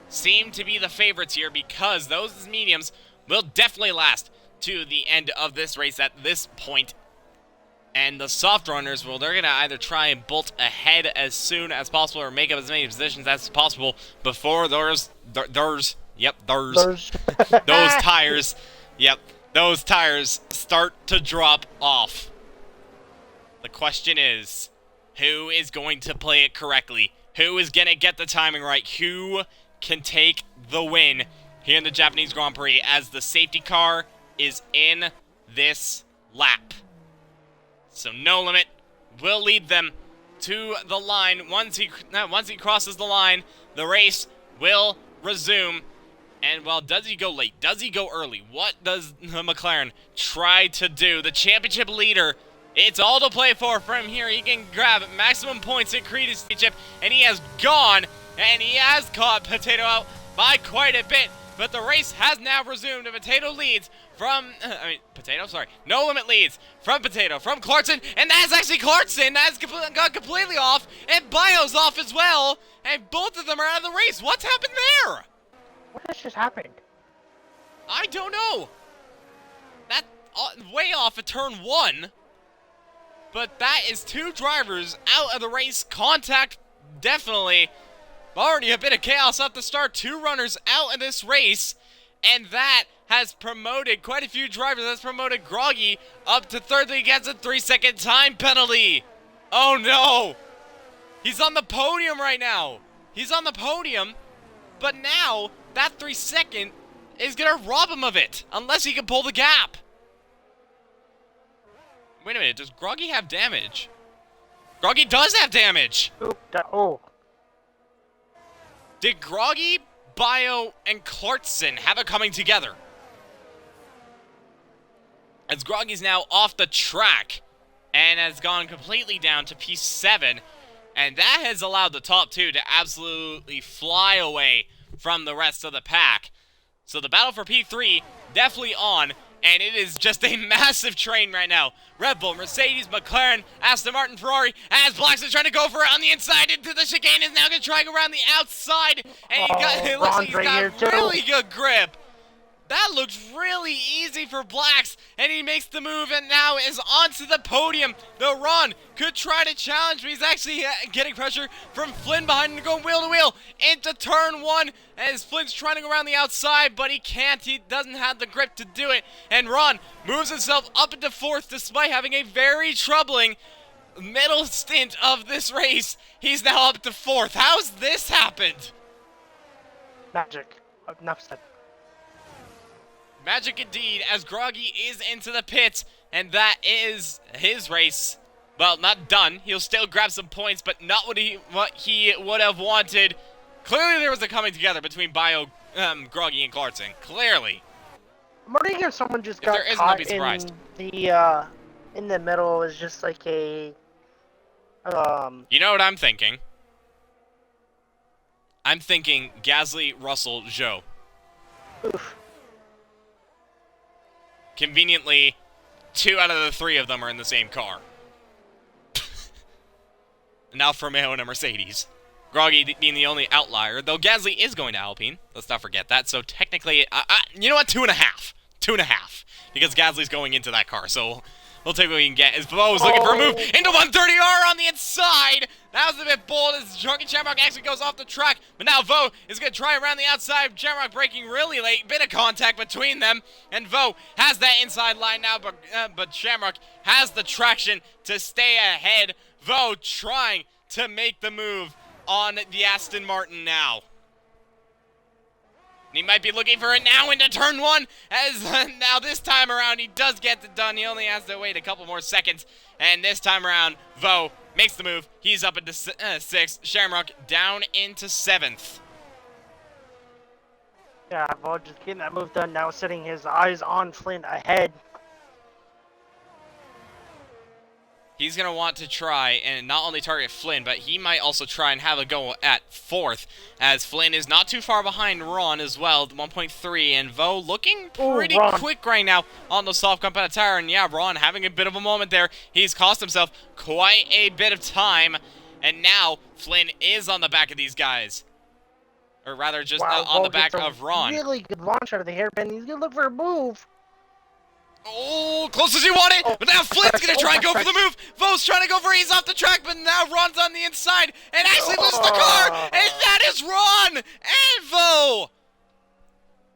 seem to be the favorites here, because those mediums will definitely last to the end of this race at this point. And the soft runners, well, they're going to either try and bolt ahead as soon as possible or make up as many positions as possible before those tires start to drop off. The question is, who is going to play it correctly? Who is going to get the timing right? Who can take the win here in the Japanese Grand Prix as the safety car is in this lap. So No Limit will lead them to the line. Once he crosses the line, the race will resume. And, well, does he go late? Does he go early? What does McLaren try to do? The championship leader, it's all to play for from here. He can grab maximum points in Creed Championship, and he has gone, and he has caught Potato out by quite a bit. But the race has now resumed, and Potato leads from, No Limit leads from Potato, from Clarkson, and that's actually Clarkson. That's got completely off, and Bio's off as well, and both of them are out of the race. What's happened there? What has just happened? I don't know. That way off at turn 1. But that is 2 drivers out of the race. Contact, definitely. Already a bit of chaos at the start. 2 runners out of this race. And that has promoted quite a few drivers. That's promoted Groggy up to 3rd. He gets a 3-second time penalty. Oh no. He's on the podium right now. He's on the podium. But now, that 3-second is going to rob him of it, unless he can pull the gap. Wait a minute, does Groggy have damage? Groggy does have damage! Oh. Did Groggy, Bio, and Clarkson have it coming together? As Groggy's now off the track, and has gone completely down to P7, and that has allowed the top 2 to absolutely fly away from the rest of the pack. So the battle for P3 definitely on, and it is just a massive train right now. Red Bull, Mercedes, McLaren, Aston Martin, Ferrari, as Blacks is trying to go for it on the inside into the chicane, is now going to try to go around the outside, and it looks like he's got really good grip. That looks really easy for Blacks, and he makes the move and now is onto the podium. The Ron could try to challenge, but he's actually getting pressure from Flynn behind him, going wheel to wheel into turn 1 as Flynn's trying to go around the outside, but he can't. He doesn't have the grip to do it, and Ron moves himself up into 4th despite having a very troubling middle stint of this race. He's now up to 4th. How's this happened? Magic. Enough said. Magic indeed, as Groggy is into the pits, and that is his race. Well, not done. He'll still grab some points, but not what he would have wanted. Clearly there was a coming together between Bio, Groggy, and Clarkson. Clearly. I'm wondering if someone just got caught in the middle is just like a You know what I'm thinking? I'm thinking Gasly, Russell, Zhou. Oof. Conveniently, 2 out of the 3 of them are in the same car. Now Romeo and a Mercedes. Groggy being the only outlier, though Gasly is going to Alpine. Let's not forget that. So technically, you know what? 2.5. 2.5. Because Gasly's going into that car, so we'll take what we can get. As Bo is looking for a move into 130R on the inside. That was a bit bold as Drunken Shamrock actually goes off the track. But now Vo is going to try around the outside. Shamrock braking really late. Bit of contact between them. And Vo has that inside line now. But Shamrock has the traction to stay ahead. Vo trying to make the move on the Aston Martin now. And he might be looking for it now into turn 1, as now this time around he does get it done. He only has to wait a couple more seconds, and this time around, Vo makes the move. He's up into 6th, Shamrock down into 7th. Yeah, Vo just getting that move done now, setting his eyes on Flynn ahead. He's going to want to try and not only target Flynn, but he might also try and have a go at 4th, as Flynn is not too far behind Ron as well, 1.3, and Vo looking pretty quick right now on the soft compound tire, and yeah, Ron having a bit of a moment there. He's cost himself quite a bit of time, and now Flynn is on the back of these guys. Or rather, just on the back of Ron. Really good launch out of the hairpin. He's going to look for a move. Oh, close as you want it, but now Flynn's going to try and go for the move. Vo's trying to go for it. He's off the track, but now Ron's on the inside and actually loses the car. And that is Ron and Vo.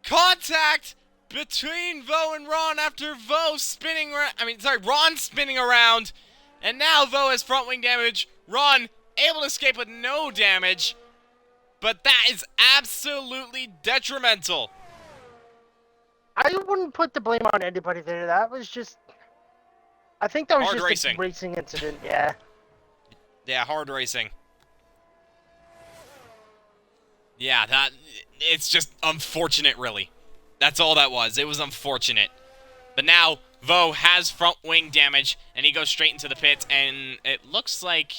Contact between Vo and Ron after Ron spinning around. And now Vo has front wing damage. Ron able to escape with no damage. But that is absolutely detrimental. I I wouldn't put the blame on anybody there. That was just... I think that was Hard just racing. a racing incident, yeah. Yeah, hard racing. Yeah, it's just unfortunate, really. That's all that was. It was unfortunate. But now, Vo has front wing damage, and he goes straight into the pits, and it looks like...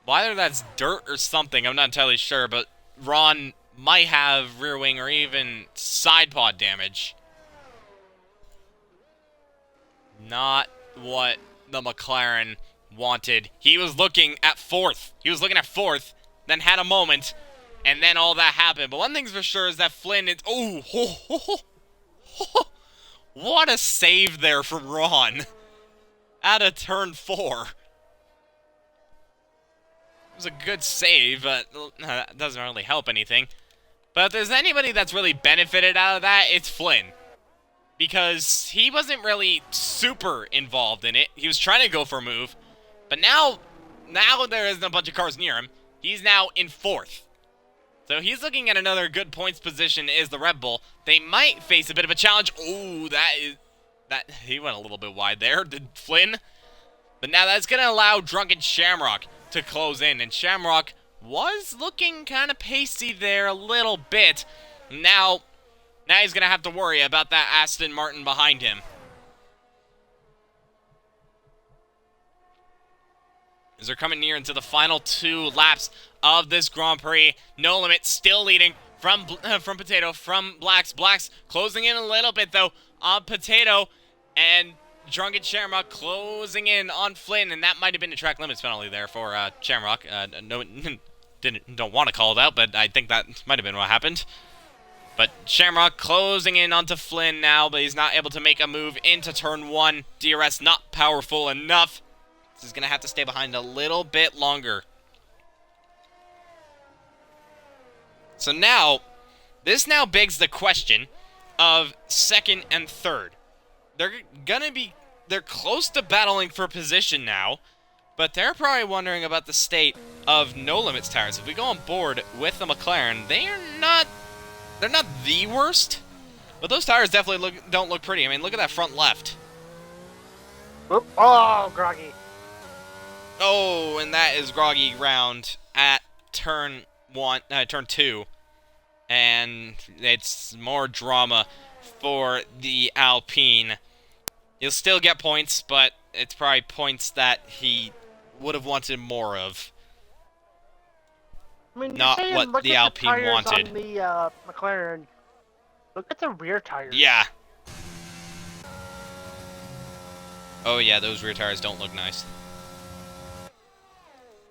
Whether that's dirt or something, I'm not entirely sure, but Ron might have rear wing or even side pod damage. Not what the McLaren wanted. He was looking at fourth. Then had a moment, and then all that happened. But one thing's for sure is that Flynn is... What a save there from Ron. Out of turn 4. It was a good save, but that doesn't really help anything. But if there's anybody that's really benefited out of that, it's Flynn. Because he wasn't really super involved in it. He was trying to go for a move. But now there isn't a bunch of cars near him. He's now in 4th. So he's looking at another good points position is the Red Bull. They might face a bit of a challenge. Oh, he went a little bit wide there, did Flynn. But now that's going to allow Drunken Shamrock to close in. And Shamrock was looking kind of pacey there a little bit. Now he's going to have to worry about that Aston Martin behind him. As they're coming near into the final 2 laps of this Grand Prix. No Limit still leading from Potato, from Blacks. Blacks closing in a little bit, though, on Potato. And Drunken Shamrock closing in on Flynn. And that might have been a track limits penalty there for Shamrock. No, don't want to call it out, but I think that might have been what happened. But Shamrock closing in onto Flynn now, but he's not able to make a move into turn 1. DRS not powerful enough. He's going to have to stay behind a little bit longer. So now, this now begs the question of 2nd and 3rd. They're close to battling for position now, but they're probably wondering about the state of No Limits tires. If we go on board with the McLaren, they're not the worst, but those tires definitely don't look pretty. I mean, look at that front left. Oop. Oh, groggy. Oh, and that is groggy round at turn 2. And it's more drama for the Alpine. He'll still get points, but it's probably points that he would have wanted more of. I mean, not what the Alpine wanted. On the McLaren. Look at the rear tires. Yeah. Oh yeah, those rear tires don't look nice.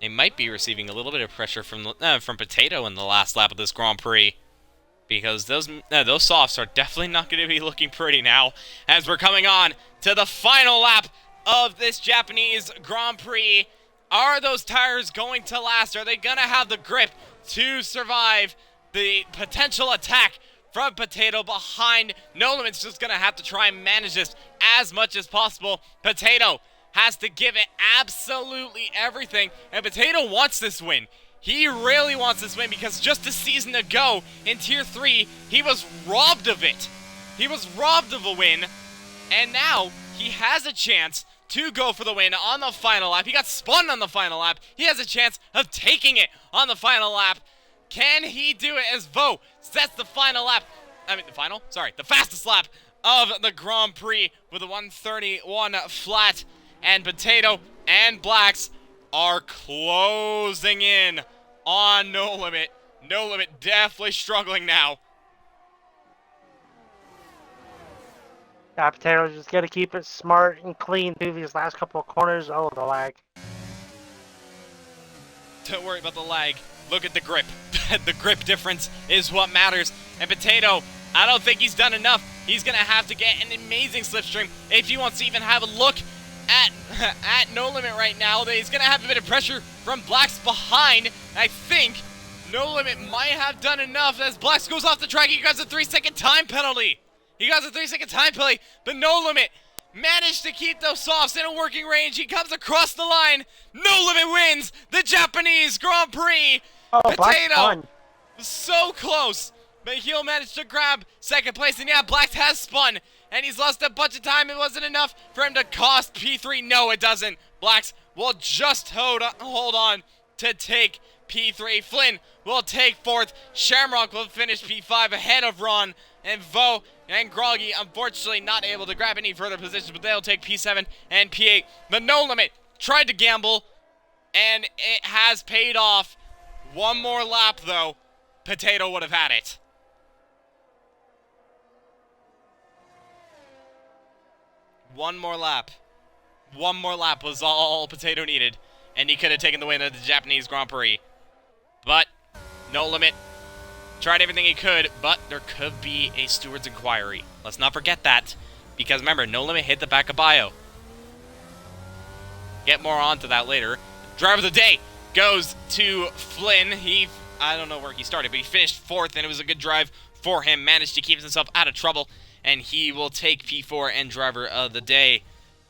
They might be receiving a little bit of pressure from Potato in the last lap of this Grand Prix, because those softs are definitely not going to be looking pretty now. As we're coming on to the final lap of this Japanese Grand Prix, are those tires going to last? Are they going to have the grip to survive the potential attack from Potato behind? No Limit's just going to have to try and manage this as much as possible. Potato has to give it absolutely everything, and Potato wants this win. He really wants this win because just a season ago in Tier 3, he was robbed of it. He was robbed of a win, and now he has a chance to go for the win on the final lap. He got spun on the final lap. He has a chance of taking it on the final lap. Can he do it as Vo sets the final lap? The fastest lap of the Grand Prix with a 131 flat. And Potato and Blacks are closing in on No Limit. No Limit definitely struggling now. Yeah, Potato's just got to keep it smart and clean through these last couple of corners. Oh, the lag. Don't worry about the lag. Look at the grip. The grip difference is what matters. And Potato, I don't think he's done enough. He's going to have to get an amazing slipstream if he wants to even have a look at No Limit right now. He's going to have a bit of pressure from Blacks behind. I think No Limit might have done enough as Blacks goes off the track. He grabs a 3-second time penalty. But No Limit managed to keep those softs in a working range. He comes across the line. No Limit wins the Japanese Grand Prix. Oh, Potato was so close. but he'll manage to grab second place. And yeah, Blacks has spun, and he's lost a bunch of time. It wasn't enough for him to cost P3. No, it doesn't. Blacks will just hold on to take P3. Flynn will take fourth. Shamrock will finish P5 ahead of Ron. And Vo and Groggy, unfortunately, not able to grab any further positions, but they'll take P7 and P8. The No Limit tried to gamble, and it has paid off. One more lap, though. Potato would have had it. One more lap. One more lap was all Potato needed, and he could have taken the win of the Japanese Grand Prix. But, No Limit tried everything he could, but there could be a steward's inquiry. Let's not forget that, because remember, No Limit hit the back of Bio. Get more onto that later. Driver of the day goes to Flynn. I don't know where he started, but he finished fourth, and it was a good drive for him. Managed to keep himself out of trouble, and he will take P4 and driver of the day.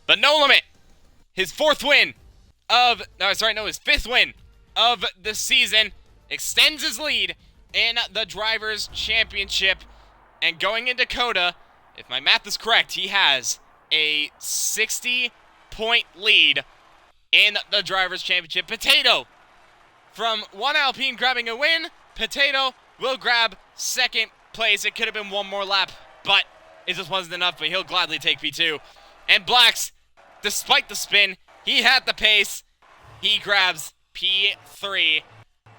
But No Limit, his fifth win of the season, extends his lead in the Drivers' Championship. And going into Coda, if my math is correct, he has a 60-point lead in the Drivers' Championship. Potato, from one Alpine grabbing a win, Potato will grab second place. It could have been one more lap, but it just wasn't enough, but he'll gladly take P2. And Blacks, despite the spin, he had the pace. He grabs P3.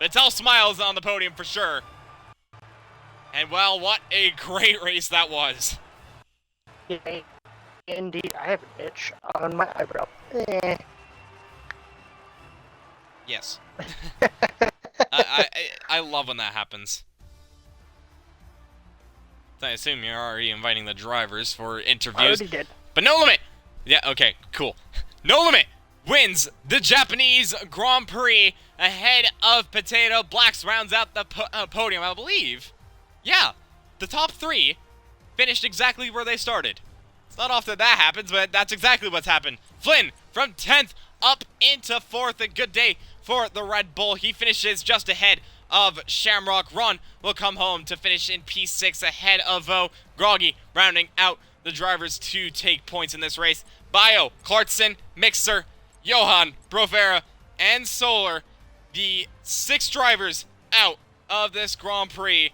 Patel smiles on the podium for sure. And well, what a great race that was. Yeah, indeed, I have an itch on my eyebrow. Yes. I love when that happens. I assume you're already inviting the drivers for interviews. I already did. But No Limit! Yeah, okay, cool. No Limit wins the Japanese Grand Prix ahead of Potato. Blacks rounds out the podium, I believe. Yeah, the top three finished exactly where they started. It's not often that happens, but that's exactly what's happened. Flynn from 10th up into 4th. A good day for the Red Bull. He finishes just ahead of Shamrock. Ron will come home to finish in P6 ahead of Vo. Groggy rounding out the drivers to take points in this race. Bio, Clarkson, Mixer, Johan, Brovera, and Solar, the 6 drivers out of this Grand Prix.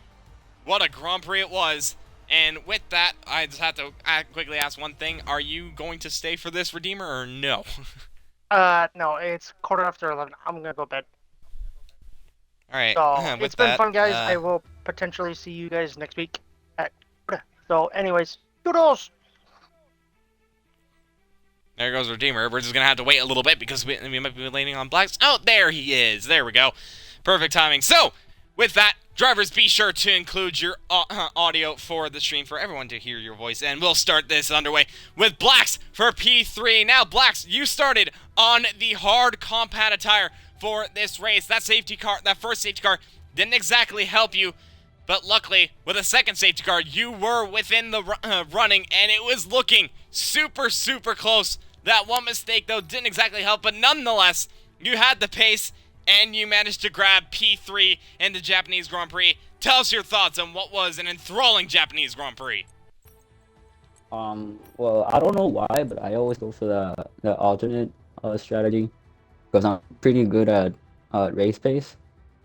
What a Grand Prix it was. And with that, I just have to quickly ask one thing. Are you going to stay for this, Redeemer, or no? No, it's 11:15. I'm gonna go bed. Alright, So, it's been fun, guys. I will potentially see you guys next week. So, anyways, doodles! There goes Redeemer. We're just going to have to wait a little bit because we might be waiting on Blacks. Oh, there he is. There we go. Perfect timing. So, with that, drivers, be sure to include your audio for the stream for everyone to hear your voice. And we'll start this underway with Blacks for P3. Now, Blacks, you started on the hard compound attire for this race. That first safety car didn't exactly help you. But luckily, with a second safety car, you were within the running, and it was looking super, super close. That one mistake, though, didn't exactly help, but nonetheless, you had the pace, and you managed to grab P3 in the Japanese Grand Prix. Tell us your thoughts on what was an enthralling Japanese Grand Prix. Well, I don't know why, but I always go for the alternate strategy, because I'm pretty good at race pace.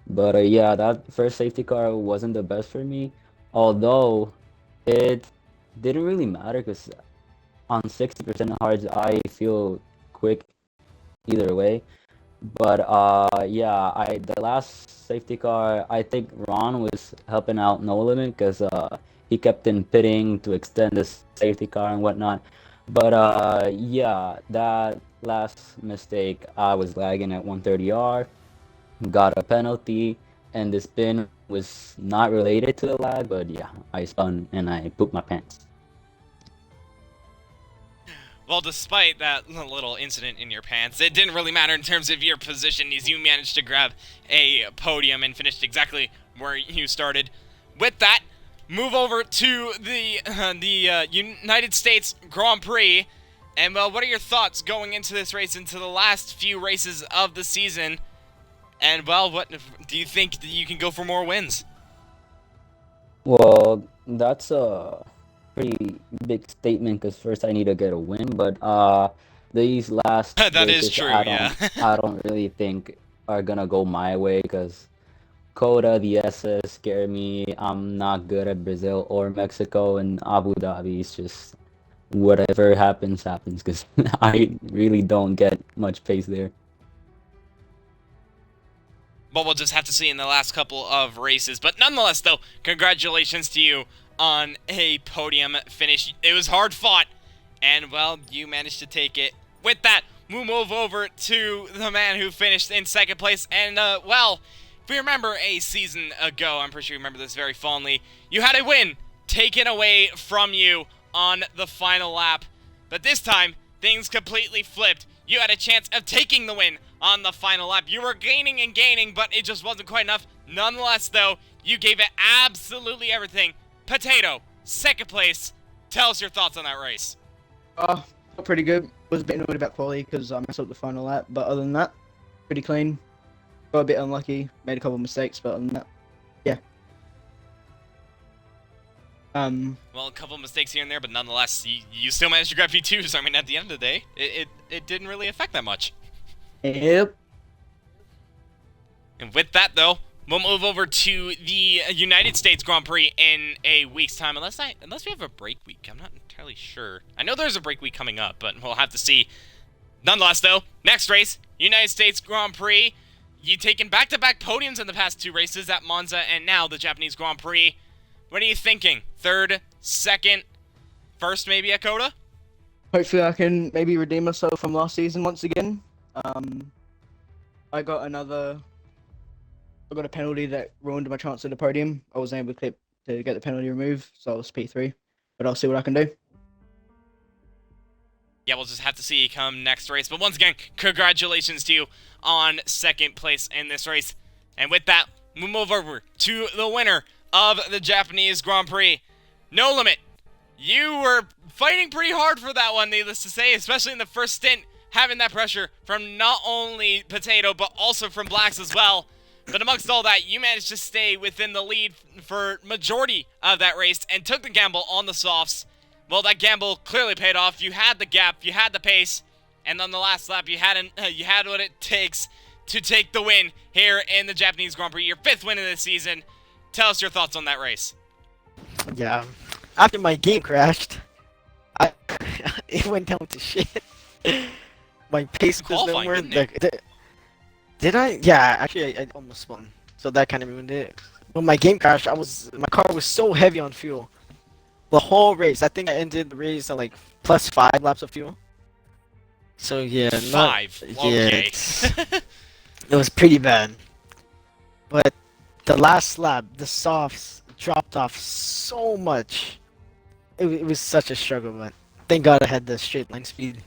But yeah, that first safety car wasn't the best for me, although it didn't really matter because on 60% hards I feel quick either way. But yeah, the last safety car, I think Ron was helping out No Limit because he kept in pitting to extend the safety car and whatnot. But yeah, that last mistake, I was lagging at 130R. Got a penalty, and the spin was not related to the lag, but yeah, I spun and I pooped my pants. Well, despite that little incident in your pants, it didn't really matter in terms of your position as you managed to grab a podium and finished exactly where you started. With that, move over to the United States Grand Prix. And, well, what are your thoughts going into this race, into the last few races of the season? And, well, what do you think that you can go for more wins? Well, that's a pretty big statement because first I need to get a win, but these last That is races true, yeah. I don't really think are gonna go my way because Coda, the SS scare me. I'm not good at Brazil or Mexico, and Abu Dhabi is just whatever happens happens because I really don't get much pace there. But we'll just have to see in the last couple of races. But nonetheless, though, congratulations to you on a podium finish. It was hard fought, and, well, you managed to take it. With that, we'll move over to the man who finished in second place. And, well, if we remember a season ago, I'm pretty sure you remember this very fondly, you had a win taken away from you on the final lap. But this time, things completely flipped. You had a chance of taking the win on the final lap. You were gaining and gaining, but it just wasn't quite enough. Nonetheless, though, you gave it absolutely everything. Potato, second place. Tell us your thoughts on that race. Felt pretty good. Was a bit annoyed about quality because I messed up the final lap, but other than that, pretty clean. Got a bit unlucky, made a couple of mistakes, but other than that, yeah. Well, a couple of mistakes here and there, but nonetheless, you still managed to grab P2, so I mean, at the end of the day, it didn't really affect that much. Yep. And with that, though, we'll move over to the United States Grand Prix in a week's time, unless we have a break week. I'm not entirely sure. I know there's a break week coming up, but we'll have to see. Nonetheless, though, next race, United States Grand Prix. You've taken back-to-back podiums in the past two races at Monza and now the Japanese Grand Prix. What are you thinking? Third, second, first maybe at Coda? Hopefully I can maybe redeem myself from last season once again. I got a penalty that ruined my chance at the podium. I wasn't able to get the penalty removed, so I was P3. But I'll see what I can do. Yeah, we'll just have to see come next race. But once again, congratulations to you on second place in this race. And with that, we'll move over to the winner of the Japanese Grand Prix. No Limit. You were fighting pretty hard for that one, needless to say, especially in the first stint, having that pressure from not only Potato, but also from Blacks as well. But amongst all that, you managed to stay within the lead for majority of that race and took the gamble on the softs. Well, that gamble clearly paid off. You had the gap, you had the pace, and on the last lap, you had what it takes to take the win here in the Japanese Grand Prix. Your fifth win of the season. Tell us your thoughts on that race. Yeah, after my game crashed, it went down to shit. My pace was Qualifying, nowhere. didn't it? Did I? Yeah, actually, I almost spun. So that kind of ruined it. When my game crashed, my car was so heavy on fuel. The whole race, I think I ended the race at like plus 5 laps of fuel. So yeah, Five. Okay. it was pretty bad. But the last lap, the softs dropped off so much. It was such a struggle, but thank God I had the straight line speed.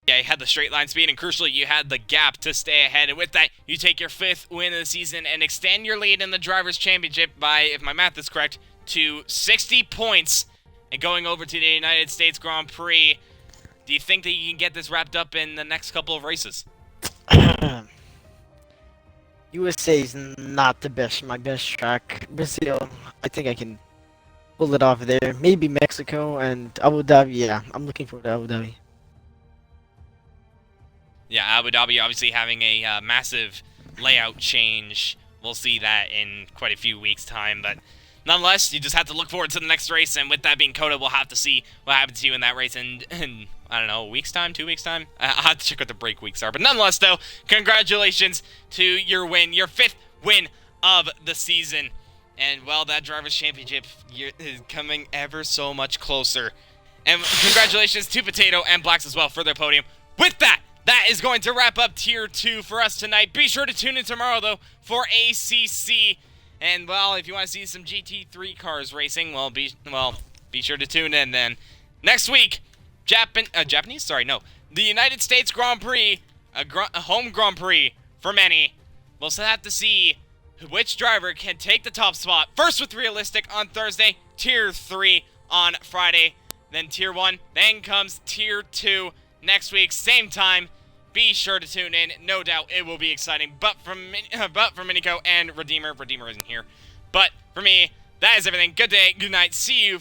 Yeah, you had the straight line speed, and crucially, you had the gap to stay ahead. And with that, you take your fifth win of the season and extend your lead in the Drivers' Championship by, if my math is correct, to 60 points. And going over to the United States Grand Prix, do you think that you can get this wrapped up in the next couple of races? USA is not my best track. Brazil, I think I can pull it off there. Maybe Mexico and Abu Dhabi. Yeah, I'm looking forward to Abu Dhabi. Yeah, Abu Dhabi obviously having a massive layout change. We'll see that in quite a few weeks' time, but nonetheless, you just have to look forward to the next race, and with that being Coda, we'll have to see what happens to you in that race in I don't know, a week's time, 2 weeks' time? I'll have to check what the break weeks are, but nonetheless, though, congratulations to your win, your fifth win of the season. And, well, that Drivers' Championship is coming ever so much closer. And congratulations to Potato and Blacks as well for their podium. With that, that is going to wrap up Tier 2 for us tonight. Be sure to tune in tomorrow, though, for ACC. And, well, if you want to see some GT3 cars racing, be sure to tune in then. Next week, the United States Grand Prix, a home Grand Prix for many. We'll still have to see which driver can take the top spot. First with Realistic on Thursday, Tier 3 on Friday, then Tier 1, then comes Tier 2 next week, same time. Be sure to tune in. No doubt it will be exciting. But from Minico and Redeemer isn't here. But for me, that is everything. Good day, good night, see you.